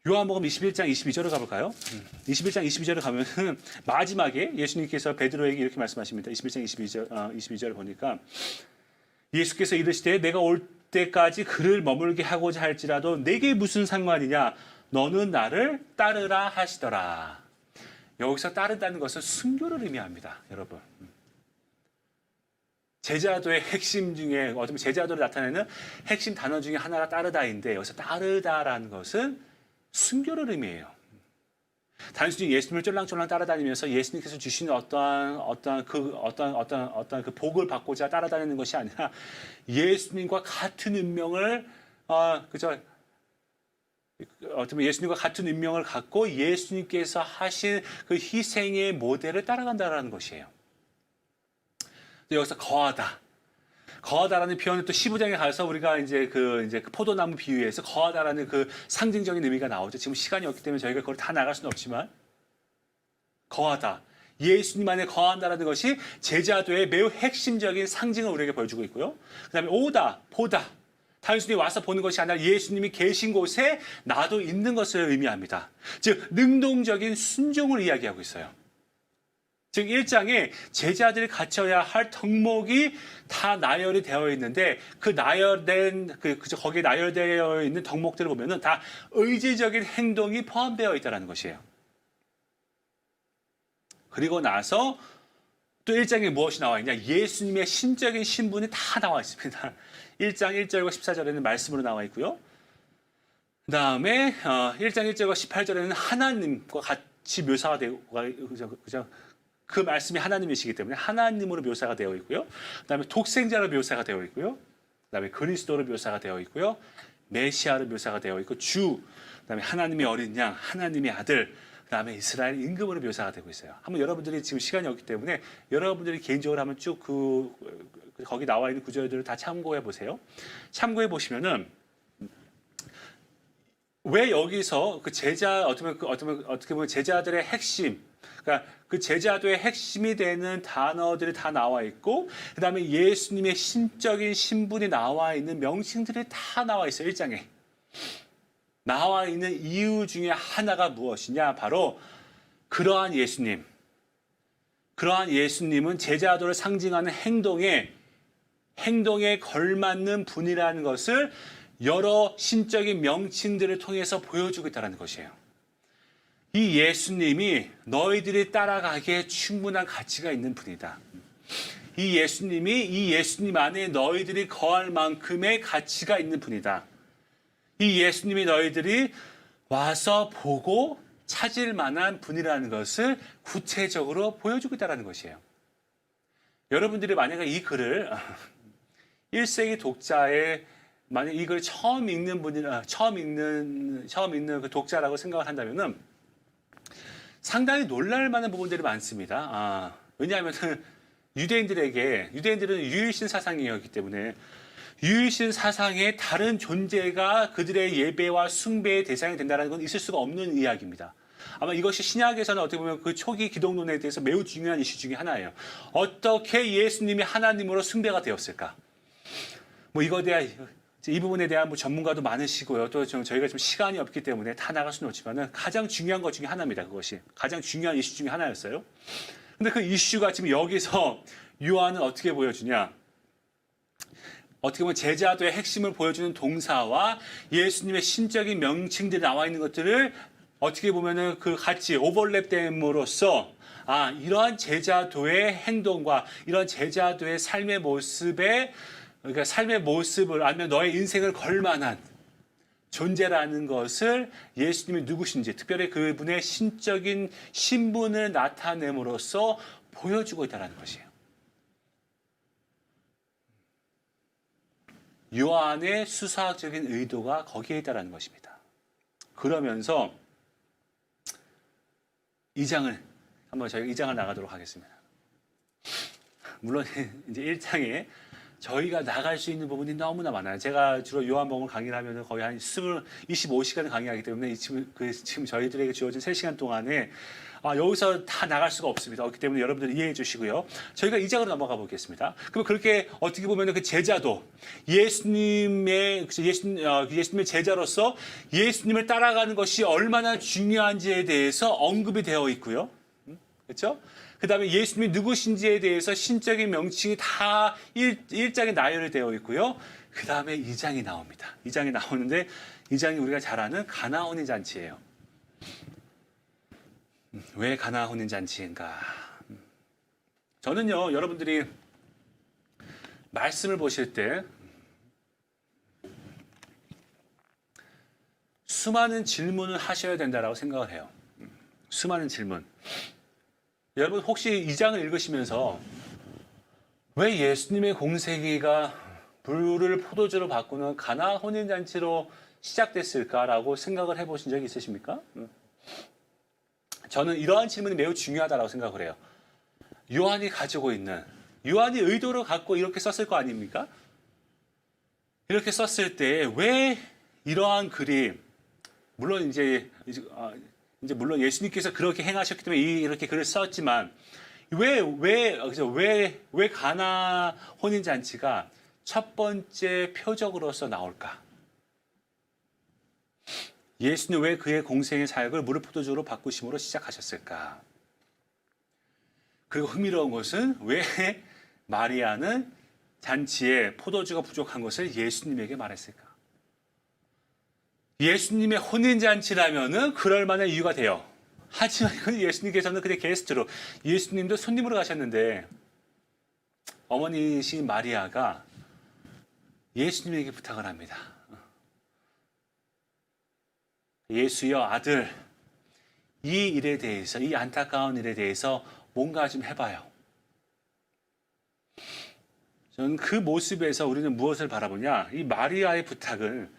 요한복음 21장 22절을 가볼까요? 21장 22절을 가면 마지막에 예수님께서 베드로에게 이렇게 말씀하십니다. 21장 22절을 보니까 예수께서 이르시되 내가 올 때까지 그를 머물게 하고자 할지라도 내게 무슨 상관이냐? 너는 나를 따르라 하시더라. 여기서 따른다는 것은 순교를 의미합니다. 여러분. 제자도의 핵심 중에 어쩌면 제자도를 나타내는 핵심 단어 중에 하나가 따르다인데 여기서 따르다라는 것은 순교를 의미해요. 단순히 예수님을 쫄랑쫄랑 따라다니면서 예수님께서 주시는 어떠한 그 복을 받고자 따라다니는 것이 아니라 예수님과 같은 운명을 어쩌면 예수님과 같은 운명을 갖고 예수님께서 하신 그 희생의 모델을 따라간다라는 것이에요. 여기서 거하다라는 표현은 또 15장에 가서 우리가 이제 그 포도나무 비유에서 거하다라는 그 상징적인 의미가 나오죠. 지금 시간이 없기 때문에 저희가 그걸 다 나갈 수는 없지만 거하다. 예수님 안에 거한다라는 것이 제자도의 매우 핵심적인 상징을 우리에게 보여주고 있고요. 그 다음에 오다, 보다. 단순히 와서 보는 것이 아니라 예수님이 계신 곳에 나도 있는 것을 의미합니다. 즉 능동적인 순종을 이야기하고 있어요. 즉 1장에 제자들이 갖춰야 할 덕목이 다 나열이 되어 있는데 그 나열된 거기에 나열되어 있는 덕목들을 보면은 다 의지적인 행동이 포함되어 있다는 것이에요. 그리고 나서 또 1장에 무엇이 나와 있냐? 예수님의 신적인 신분이 다 나와 있습니다. 1장 1절과 14절에는 말씀으로 나와 있고요. 그 다음에 1장 1절과 18절에는 하나님과 같이 묘사가 되고 그죠? 그 말씀이 하나님이시기 때문에 하나님으로 묘사가 되어 있고요. 그 다음에 독생자로 묘사가 되어 있고요. 그 다음에 그리스도로 묘사가 되어 있고요. 메시아로 묘사가 되어 있고 그 다음에 하나님의 어린 양, 하나님의 아들, 그 다음에 이스라엘 임금으로 묘사가 되고 있어요. 한번 여러분들이 지금 시간이 없기 때문에 여러분들이 개인적으로 한번 쭉 거기 나와 있는 구절들을 다 참고해 보세요. 참고해 보시면은 왜 여기서 그 제자 어떻게 보면 제자들의 핵심, 그러니까 그 제자도의 핵심이 되는 단어들이 다 나와 있고, 그 다음에 예수님의 신적인 신분이 나와 있는 명칭들이 다 나와 있어요. 1장에. 나와 있는 이유 중에 하나가 무엇이냐? 바로 그러한 예수님은 제자도를 상징하는 행동에 걸맞는 분이라는 것을 여러 신적인 명칭들을 통해서 보여주고 있다는 것이에요. 이 예수님이 너희들이 따라가기에 충분한 가치가 있는 분이다. 이 예수님 안에 너희들이 거할 만큼의 가치가 있는 분이다. 이 예수님이 너희들이 와서 보고 찾을 만한 분이라는 것을 구체적으로 보여주고 있다는 것이에요. 여러분들이 만약에 이 글을 1세기 독자의 만약 이 글을 처음 읽는 그 독자라고 생각을 한다면은 상당히 놀랄 만한 부분들이 많습니다. 왜냐하면 유대인들은 유일신 사상이었기 때문에 유일신 사상에 다른 존재가 그들의 예배와 숭배의 대상이 된다는 건 있을 수가 없는 이야기입니다. 아마 이것이 신약에서는 어떻게 보면 그 초기 기독론에 대해서 매우 중요한 이슈 중에 하나예요. 어떻게 예수님이 하나님으로 숭배가 되었을까? 뭐 이거에 대한 이 부분에 대한 뭐 전문가도 많으시고요. 또 저희가 좀 시간이 없기 때문에 다 나갈 수는 없지만은 가장 중요한 것 중에 하나입니다. 그것이 가장 중요한 이슈 중에 하나였어요. 근데 그 이슈가 지금 여기서 요한은 어떻게 보여주냐? 어떻게 보면 제자도의 핵심을 보여주는 동사와 예수님의 신적인 명칭들이 나와 있는 것들을 어떻게 보면은 그 같이 오버랩됨으로써 이러한 제자도의 행동과 이런 제자도의 삶의 모습에 그러니까 삶의 모습을 아니면 너의 인생을 걸만한 존재라는 것을 예수님이 누구신지 특별히 그분의 신적인 신분을 나타냄으로써 보여주고 있다는 것이에요. 요한의 수사학적인 의도가 거기에 있다는 것입니다. 그러면서 2장을 한번 저희가 2장을 나가도록 하겠습니다. 물론 이제 1장에 저희가 나갈 수 있는 부분이 너무나 많아요. 제가 주로 요한복음 강의를 하면 거의 한 25시간을 강의하기 때문에 지금 저희들에게 주어진 3시간 동안에 여기서 다 나갈 수가 없습니다. 그렇기 때문에 여러분들 이해해 주시고요. 저희가 2장으로 넘어가 보겠습니다. 그럼 그렇게 어떻게 보면 그 제자도 예수님의 제자로서 예수님을 따라가는 것이 얼마나 중요한지에 대해서 언급이 되어 있고요. 그렇죠? 그 다음에 예수님이 누구신지에 대해서 신적인 명칭이 다 일장에 나열이 되어 있고요. 그 다음에 2장이 나옵니다. 2장이 나오는데 2장이 우리가 잘 아는 가나 혼인 잔치예요. 왜 가나 혼인 잔치인가? 저는요, 여러분들이 말씀을 보실 때 수많은 질문을 하셔야 된다고 생각을 해요. 수많은 질문. 여러분 혹시 2장을 읽으시면서 왜 예수님의 공생애가 불을 포도주로 바꾸는 가나 혼인잔치로 시작됐을까라고 생각을 해보신 적이 있으십니까? 저는 이러한 질문이 매우 중요하다고 생각을 해요. 요한이 가지고 있는, 요한이 의도를 갖고 이렇게 썼을 거 아닙니까? 이렇게 썼을 때 왜 이러한 글이, 물론 물론 예수님께서 그렇게 행하셨기 때문에 이렇게 글을 썼지만 왜 가나 혼인 잔치가 첫 번째 표적으로서 나올까? 예수는 왜 그의 공생의 사역을 무릇 포도주로 바꾸심으로 시작하셨을까? 그리고 흥미로운 것은 왜 마리아는 잔치에 포도주가 부족한 것을 예수님에게 말했을까? 예수님의 혼인잔치라면은 그럴 만한 이유가 돼요. 하지만 예수님께서는 그냥 게스트로, 예수님도 손님으로 가셨는데 어머니이신 마리아가 예수님에게 부탁을 합니다. 예수여 아들, 이 일에 대해서, 이 안타까운 일에 대해서 뭔가 좀 해봐요. 저는 그 모습에서 우리는 무엇을 바라보냐? 이 마리아의 부탁은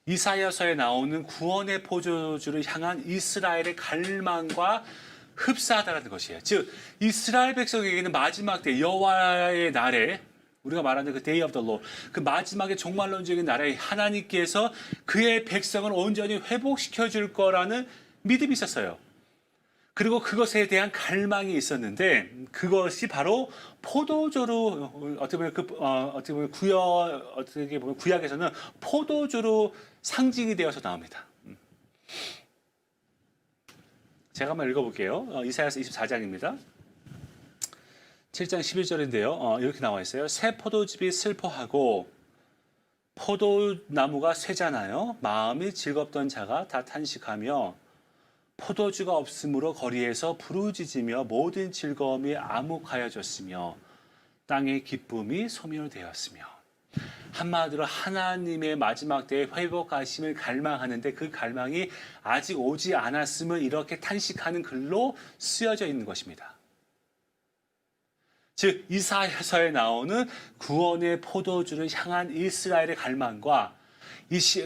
이사야서에 나오는 구원의 포도주를 향한 이스라엘의 갈망과 흡사하다는 것이에요. 즉 이스라엘 백성에게는 마지막 때 여호와의 날에 우리가 말하는 그 Day of the Lord, 그 마지막의 종말론적인 날에 하나님께서 그의 백성을 온전히 회복시켜 줄 거라는 믿음이 있었어요. 그리고 그것에 대한 갈망이 있었는데 그것이 바로 포도주로 어떻게 보면 구약에서는 포도주로 상징이 되어서 나옵니다. 제가 한번 읽어볼게요. 이사야서 24장입니다. 7장 11절인데요. 이렇게 나와 있어요. 새 포도즙이 슬퍼하고 포도나무가 쇠잖아요. 마음이 즐겁던 자가 다 탄식하며 포도주가 없으므로 거리에서 부르짖으며 모든 즐거움이 암흑하여졌으며 땅의 기쁨이 소멸되었으며. 한마디로 하나님의 마지막 때에 회복하심을 갈망하는데 그 갈망이 아직 오지 않았음을 이렇게 탄식하는 글로 쓰여져 있는 것입니다. 즉 이사야서에 나오는 구원의 포도주를 향한 이스라엘의 갈망과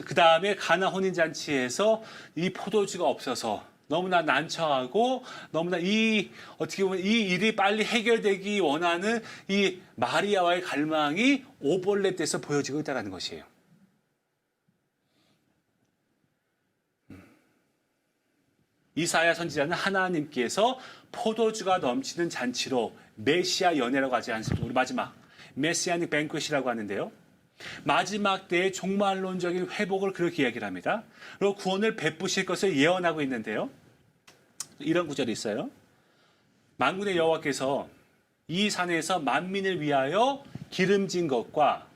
그 다음에 가나 혼인잔치에서 이 포도주가 없어서 너무나 난처하고 너무나 어떻게 보면 이 일이 빨리 해결되기 원하는 이 마리아와의 갈망이 오버랩돼서 보여지고 있다는 것이에요. 이사야 선지자는 하나님께서 포도주가 넘치는 잔치로 메시아 연회라고 하지 않습니까? 우리 마지막 메시아닉 뱅크이라고 하는데요. 마지막 때의 종말론적인 회복을 그렇게 이야기를 합니다. 그리고 구원을 베푸실 것을 예언하고 있는데요. 이런 구절이 있어요. 만군의 여호와께서 이 산에서 만민을 위하여 기름진 것과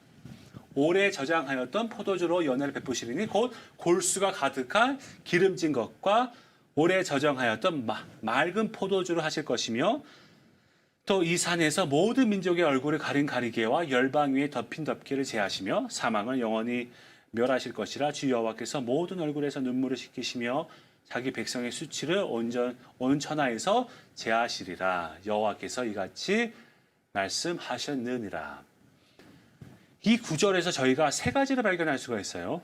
오래 저장하였던 포도주로 연회를 베푸시리니 곧 골수가 가득한 기름진 것과 오래 저장하였던 맑은 포도주로 하실 것이며 또 이 산에서 모든 민족의 얼굴을 가린 가리개와 열방 위에 덮인 덮개를 제하시며 사망을 영원히 멸하실 것이라 주 여호와께서 모든 얼굴에서 눈물을 씻기시며 자기 백성의 수치를 온 천하에서 제하시리라. 여호와께서 이같이 말씀하셨느니라. 이 구절에서 저희가 세 가지를 발견할 수가 있어요.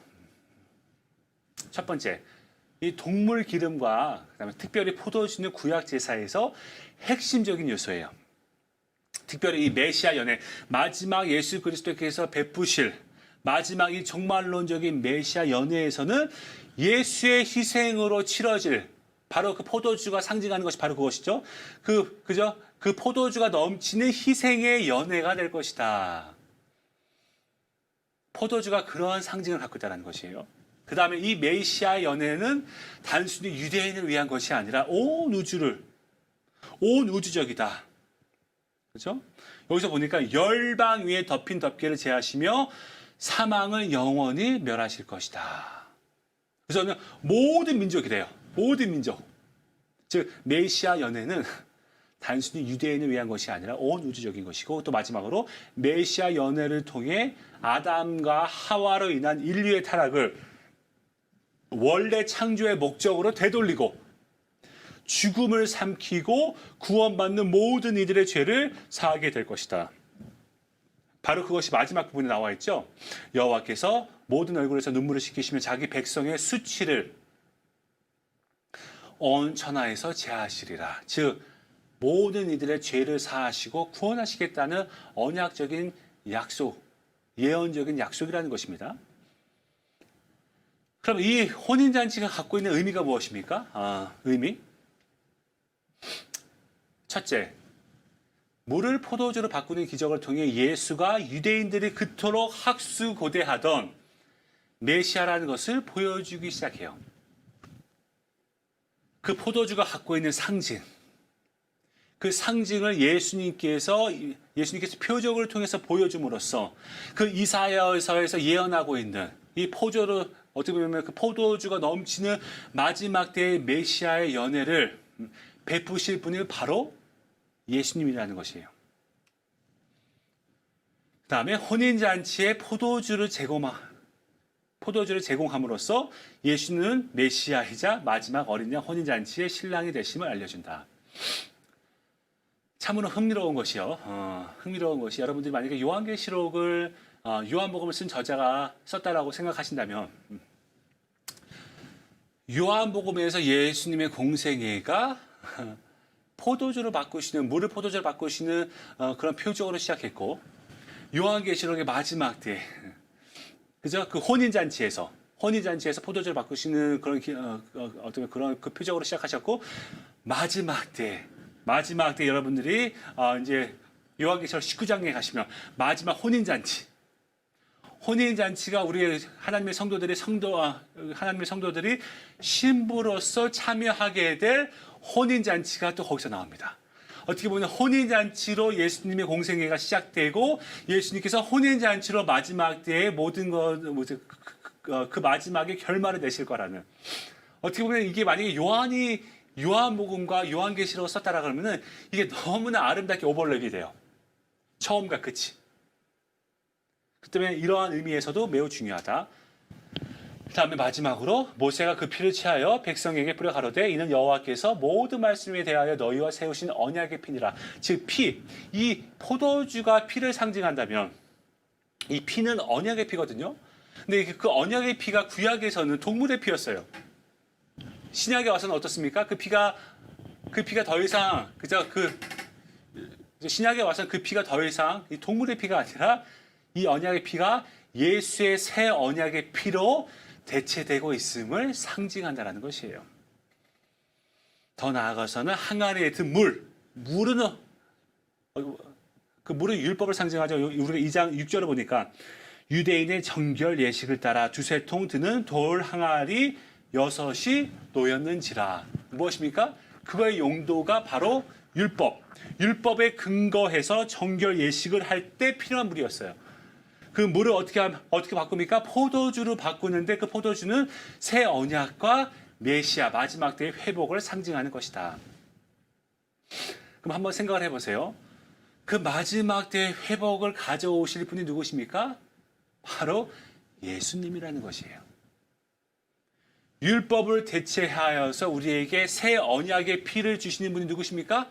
첫 번째, 이 동물 기름과 그다음에 특별히 포도주는 구약 제사에서 핵심적인 요소예요. 특별히 이 메시아 연회, 마지막 예수 그리스도께서 베푸실 마지막 이 종말론적인 메시아 연회에서는 예수의 희생으로 치러질 바로 그 포도주가 상징하는 것이 바로 그것이죠. 그 포도주가 넘치는 희생의 연회가 될 것이다. 포도주가 그러한 상징을 갖고 있다는 것이에요. 그 다음에 이 메시아 연회는 단순히 유대인을 위한 것이 아니라 온 우주적이다. 그렇죠? 여기서 보니까 열방 위에 덮인 덮개를 제하시며 사망을 영원히 멸하실 것이다. 그래서 모든 민족이래요. 모든 민족. 즉 메시아 연회는 단순히 유대인을 위한 것이 아니라 온 우주적인 것이고 또 마지막으로 메시아 연회를 통해 아담과 하와로 인한 인류의 타락을 원래 창조의 목적으로 되돌리고 죽음을 삼키고 구원받는 모든 이들의 죄를 사하게 될 것이다. 바로 그것이 마지막 부분에 나와 있죠. 여호와께서 모든 얼굴에서 눈물을 씻기시며 자기 백성의 수치를 온 천하에서 제하시리라. 즉 모든 이들의 죄를 사하시고 구원하시겠다는 언약적인 약속, 예언적인 약속이라는 것입니다. 그럼 이 혼인잔치가 갖고 있는 의미가 무엇입니까? 의미? 첫째, 물을 포도주로 바꾸는 기적을 통해 예수가 유대인들이 그토록 학수고대하던 메시아라는 것을 보여주기 시작해요. 그 포도주가 갖고 있는 상징, 그 상징을 예수님께서 표적을 통해서 보여줌으로써 그 이사야서에서 예언하고 있는 이 포도주로 어떻게 보면 그 포도주가 넘치는 마지막 때의 메시아의 연회를 베푸실 분이 바로 예수님이라는 것이에요. 그 다음에 혼인잔치에 포도주를 제공함으로써 예수는 메시아이자 마지막 어린 양 혼인잔치의 신랑이 되심을 알려준다. 참으로 흥미로운 것이요. 흥미로운 것이 여러분들이 만약에 요한계시록을 요한복음을 쓴 저자가 썼다라고 생각하신다면 요한복음에서 예수님의 공생애가 물을 포도주로 바꾸시는 그런 표적으로 시작했고 요한계시록의 마지막 때 그죠? 그 혼인잔치에서 포도주를 바꾸시는 어떤 그런 그 표적으로 시작하셨고 마지막 때 여러분들이 이제 요한계시록 19장에 가시면 마지막 혼인잔치가 우리 하나님의 성도들이 신부로서 참여하게 될 혼인잔치가 또 거기서 나옵니다. 어떻게 보면 혼인잔치로 예수님의 공생애가 시작되고 예수님께서 혼인잔치로 마지막 때에 모든 그 마지막에 결말을 내실 거라는 어떻게 보면 이게 만약에 요한복음과 요한계시록을 썼다라 그러면은 이게 너무나 아름답게 오버랩이 돼요. 처음과 끝이. 그 때문에 이러한 의미에서도 매우 중요하다. 그 다음에 마지막으로 모세가 그 피를 취하여 백성에게 뿌려 가로되 이는 여호와께서 모든 말씀에 대하여 너희와 세우신 언약의 피니라. 즉 이 포도주가 피를 상징한다면 이 피는 언약의 피거든요. 근데 그 언약의 피가 구약에서는 동물의 피였어요. 신약에 와서는 어떻습니까? 그 피가 더 이상 신약에 와서는 그 피가 더 이상 이 동물의 피가 아니라 이 언약의 피가 예수의 새 언약의 피로 대체되고 있음을 상징한다라는 것이에요. 더 나아가서는 항아리에 든 물은 그 물은 율법을 상징하죠. 우리가 2장 6절을 보니까 유대인의 정결 예식을 따라 두세 통 드는 돌 항아리 6이 놓였는지라. 무엇입니까? 그거의 용도가 바로 율법에 근거해서 정결 예식을 할 때 필요한 물이었어요. 그 물을 어떻게 바꿉니까? 포도주로 바꾸는데 그 포도주는 새 언약과 메시아 마지막 때의 회복을 상징하는 것이다. 그럼 한번 생각을 해보세요. 그 마지막 때의 회복을 가져오실 분이 누구십니까? 바로 예수님이라는 것이에요. 율법을 대체하여서 우리에게 새 언약의 피를 주시는 분이 누구십니까?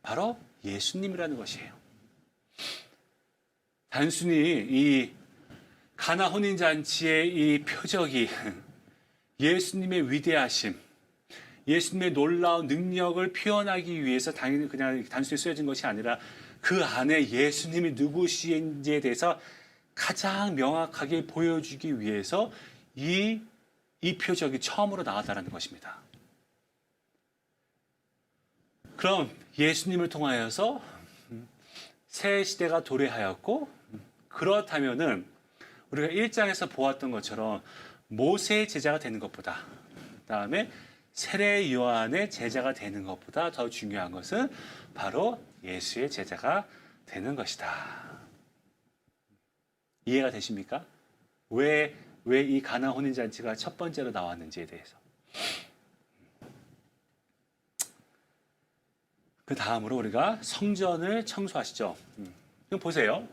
바로 예수님이라는 것이에요. 단순히 이 가나 혼인잔치의 이 표적이 예수님의 위대하심, 예수님의 놀라운 능력을 표현하기 위해서 당연히 그냥 단순히 쓰여진 것이 아니라 그 안에 예수님이 누구신지에 대해서 가장 명확하게 보여주기 위해서 이 표적이 처음으로 나왔다는 것입니다. 그럼 예수님을 통하여서 새 시대가 도래하였고, 그렇다면은 우리가 1장에서 보았던 것처럼 모세의 제자가 되는 것보다, 그다음에 세례 요한의 제자가 되는 것보다 더 중요한 것은 바로 예수의 제자가 되는 것이다. 이해가 되십니까? 왜 이 가나 혼인잔치가 첫 번째로 나왔는지에 대해서. 그 다음으로 우리가 성전을 청소하시죠. 그럼 보세요.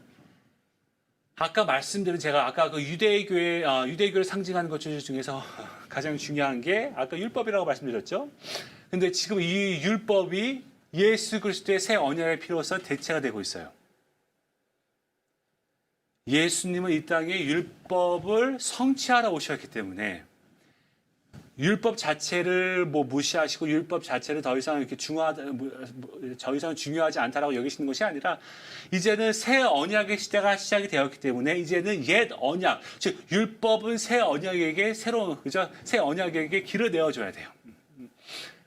아까 말씀드린 제가 아까 그 유대교를 상징하는 것 중에서 가장 중요한 게 아까 율법이라고 말씀드렸죠. 근데 지금 이 율법이 예수 그리스도의 새 언약의 피로서 대체가 되고 있어요. 예수님은 이 땅에 율법을 성취하러 오셨기 때문에 율법 자체를 무시하시고 율법 자체를 더 이상 이렇게 더 이상 중요하지 않다라고 여기시는 것이 아니라 이제는 새 언약의 시대가 시작이 되었기 때문에 이제는 옛 언약, 즉 율법은 새 언약에게 새 언약에게 길을 내어줘야 돼요.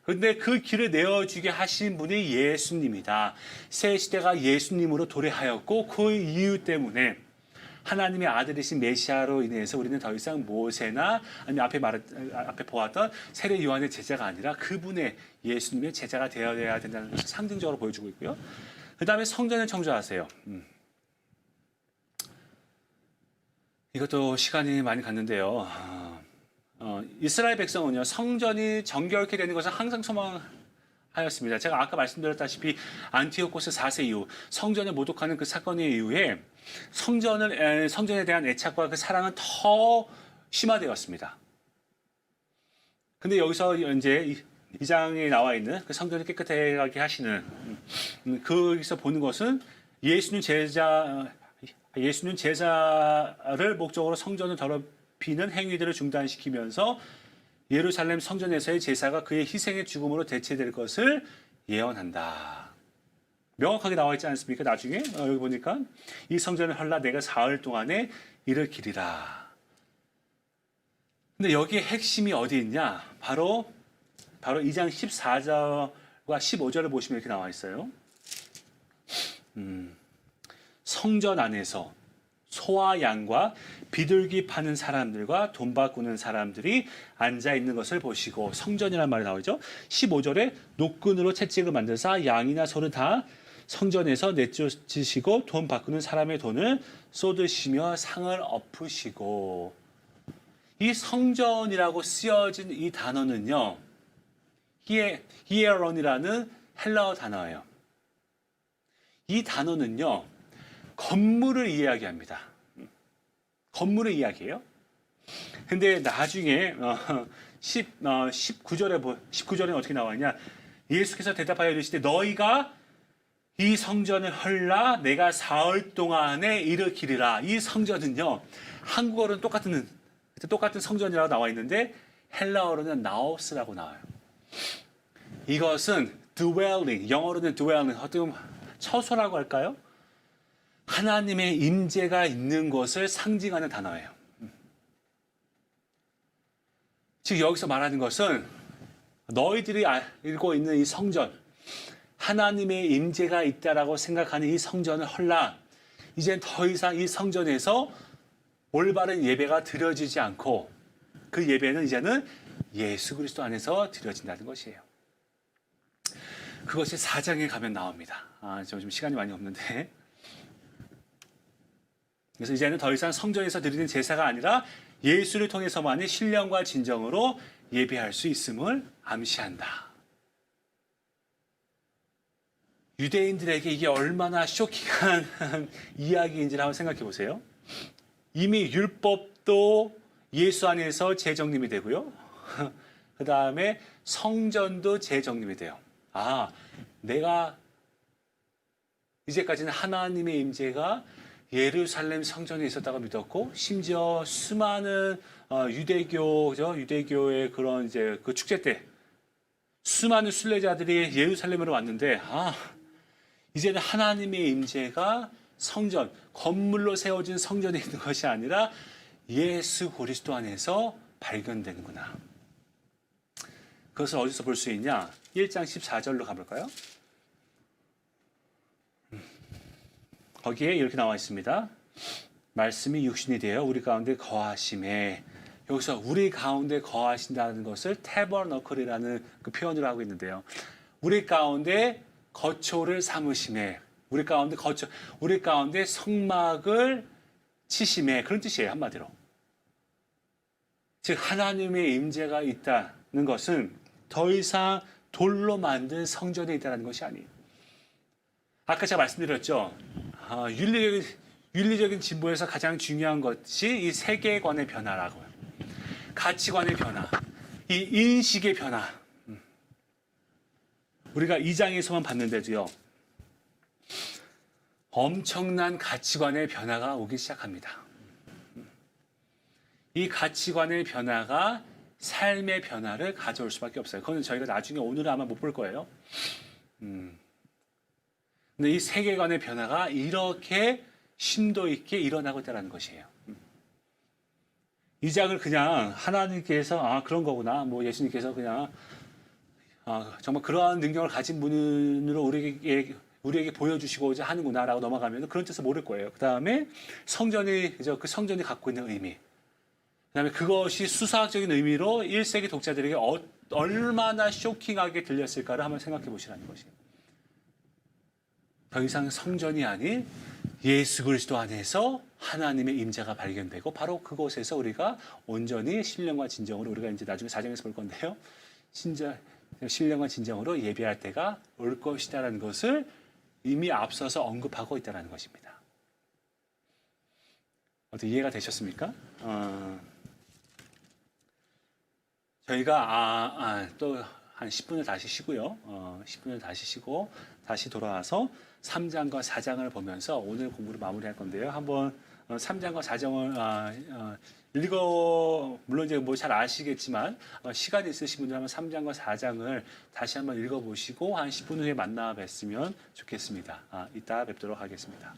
그런데 그 길을 내어주게 하신 분이 예수님이다. 새 시대가 예수님으로 도래하였고 그 이유 때문에 하나님의 아들이신 메시아로 인해서 우리는 더 이상 모세나 아니면 앞에 보았던 세례 요한의 제자가 아니라 그분의 예수님의 제자가 되어야 된다는 것을 상징적으로 보여주고 있고요. 그 다음에 성전을 청소하세요. 이것도 시간이 많이 갔는데요. 이스라엘 백성은요, 성전이 정결케 되는 것을 항상 소망하였습니다. 제가 아까 말씀드렸다시피 안티오코스 4세 이후 성전을 모독하는 그 사건의 이후에 성전에 대한 애착과 그 사랑은 더 심화되었습니다. 근데 여기서 이제 이 장에 나와 있는 그 성전을 깨끗하게 하시는 거기서 보는 것은 예수님 제사를 목적으로 성전을 더럽히는 행위들을 중단시키면서 예루살렘 성전에서의 제사가 그의 희생의 죽음으로 대체될 것을 예언한다. 명확하게 나와 있지 않습니까? 나중에 여기 보니까 이 성전을 헐라 내가 사흘 동안에 일으키리라. 근데 여기에 핵심이 어디 있냐? 바로 2장 14절과 15절을 보시면 이렇게 나와 있어요. 성전 안에서 소와 양과 비둘기 파는 사람들과 돈 바꾸는 사람들이 앉아 있는 것을 보시고, 성전이라는 말이 나오죠. 15절에 노끈으로 채찍을 만드사 양이나 소를 다 성전에서 내쫓으시고 돈 바꾸는 사람의 돈을 쏟으시며 상을 엎으시고. 이 성전이라고 쓰여진 이 단어는요, 히에론이라는 헬라어 단어예요. 이 단어는요, 건물을 이야기합니다. 건물을 이야기해요. 근데 나중에 19절에 어떻게 나와있냐? 예수께서 대답하여 이르시되 너희가 이 성전을 헐라 내가 사흘 동안에 일으키리라. 이 성전은요, 한국어로는 똑같은 성전이라고 나와 있는데 헬라어로는 나오스라고 나와요. 이것은 dwelling, 영어로는 dwelling, 어떻게 보면 처소라고 할까요? 하나님의 임재가 있는 것을 상징하는 단어예요. 즉 여기서 말하는 것은 너희들이 알고 있는 이 성전, 하나님의 임재가 있다라고 생각하는 이 성전을 헐라. 이젠 더 이상 이 성전에서 올바른 예배가 드려지지 않고 그 예배는 이제는 예수 그리스도 안에서 드려진다는 것이에요. 그것이 4장에 가면 나옵니다. 좀 시간이 많이 없는데. 그래서 이제는 더 이상 성전에서 드리는 제사가 아니라 예수를 통해서만이 신령과 진정으로 예배할 수 있음을 암시한다. 유대인들에게 이게 얼마나 쇼킹한 이야기인지를 한번 생각해 보세요. 이미 율법도 예수 안에서 재정립이 되고요. 그 다음에 성전도 재정립이 돼요. 내가 이제까지는 하나님의 임재가 예루살렘 성전에 있었다고 믿었고, 심지어 수많은 유대교의 그런 이제 그 축제 때 수많은 순례자들이 예루살렘으로 왔는데, 이제는 하나님의 임재가 성전, 건물로 세워진 성전에 있는 것이 아니라 예수 그리스도 안에서 발견되는구나. 그것을 어디서 볼 수 있냐? 1장 14절로 가볼까요? 거기에 이렇게 나와 있습니다. 말씀이 육신이 되어 우리 가운데 거하심에, 여기서 우리 가운데 거하신다는 것을 태버너클이라는 그 표현을 하고 있는데요. 우리 가운데 거초를 삼으심에, 우리 가운데 성막을 치심에, 그런 뜻이에요, 한마디로. 즉 하나님의 임재가 있다는 것은 더 이상 돌로 만든 성전에 있다는 것이 아니에요. 아까 제가 말씀드렸죠. 윤리적인 진보에서 가장 중요한 것이 이 세계관의 변화라고요. 가치관의 변화, 이 인식의 변화. 우리가 2장에서만 봤는데도요. 엄청난 가치관의 변화가 오기 시작합니다. 이 가치관의 변화가 삶의 변화를 가져올 수밖에 없어요. 그건 저희가 나중에 오늘은 아마 못 볼 거예요. 근데 이 세계관의 변화가 이렇게 심도 있게 일어나고 있다는 것이에요. 이 장을 그냥 하나님께서 그런 거구나, 뭐 예수님께서 그냥 정말 그러한 능력을 가진 분으로 우리에게 보여주시고자 하는구나라고 넘어가면 그런 뜻을 모를 거예요. 그 다음에 그 성전이 갖고 있는 의미, 그 다음에 그것이 수사학적인 의미로 1세기 독자들에게 얼마나 쇼킹하게 들렸을까를 한번 생각해 보시라는 것이에요. 더 이상 성전이 아닌 예수 그리스도 안에서 하나님의 임재가 발견되고, 바로 그곳에서 우리가 온전히 신령과 진정으로, 우리가 이제 나중에 4장에서 볼 건데요, 신령과 진정으로 예배할 때가 올 것이다라는 것을 이미 앞서서 언급하고 있다는 것입니다. 어떻게 이해가 되셨습니까? 저희가 또 한 10분을 다시 쉬고요. 10분을 다시 쉬고 다시 돌아와서 3장과 4장을 보면서 오늘 공부를 마무리할 건데요. 한번 3장과 4장을 물론 이제 뭐 잘 아시겠지만 시간이 있으신 분들 한번 3장과 4장을 다시 한번 읽어보시고 한 10분 후에 만나 뵀으면 좋겠습니다. 이따 뵙도록 하겠습니다.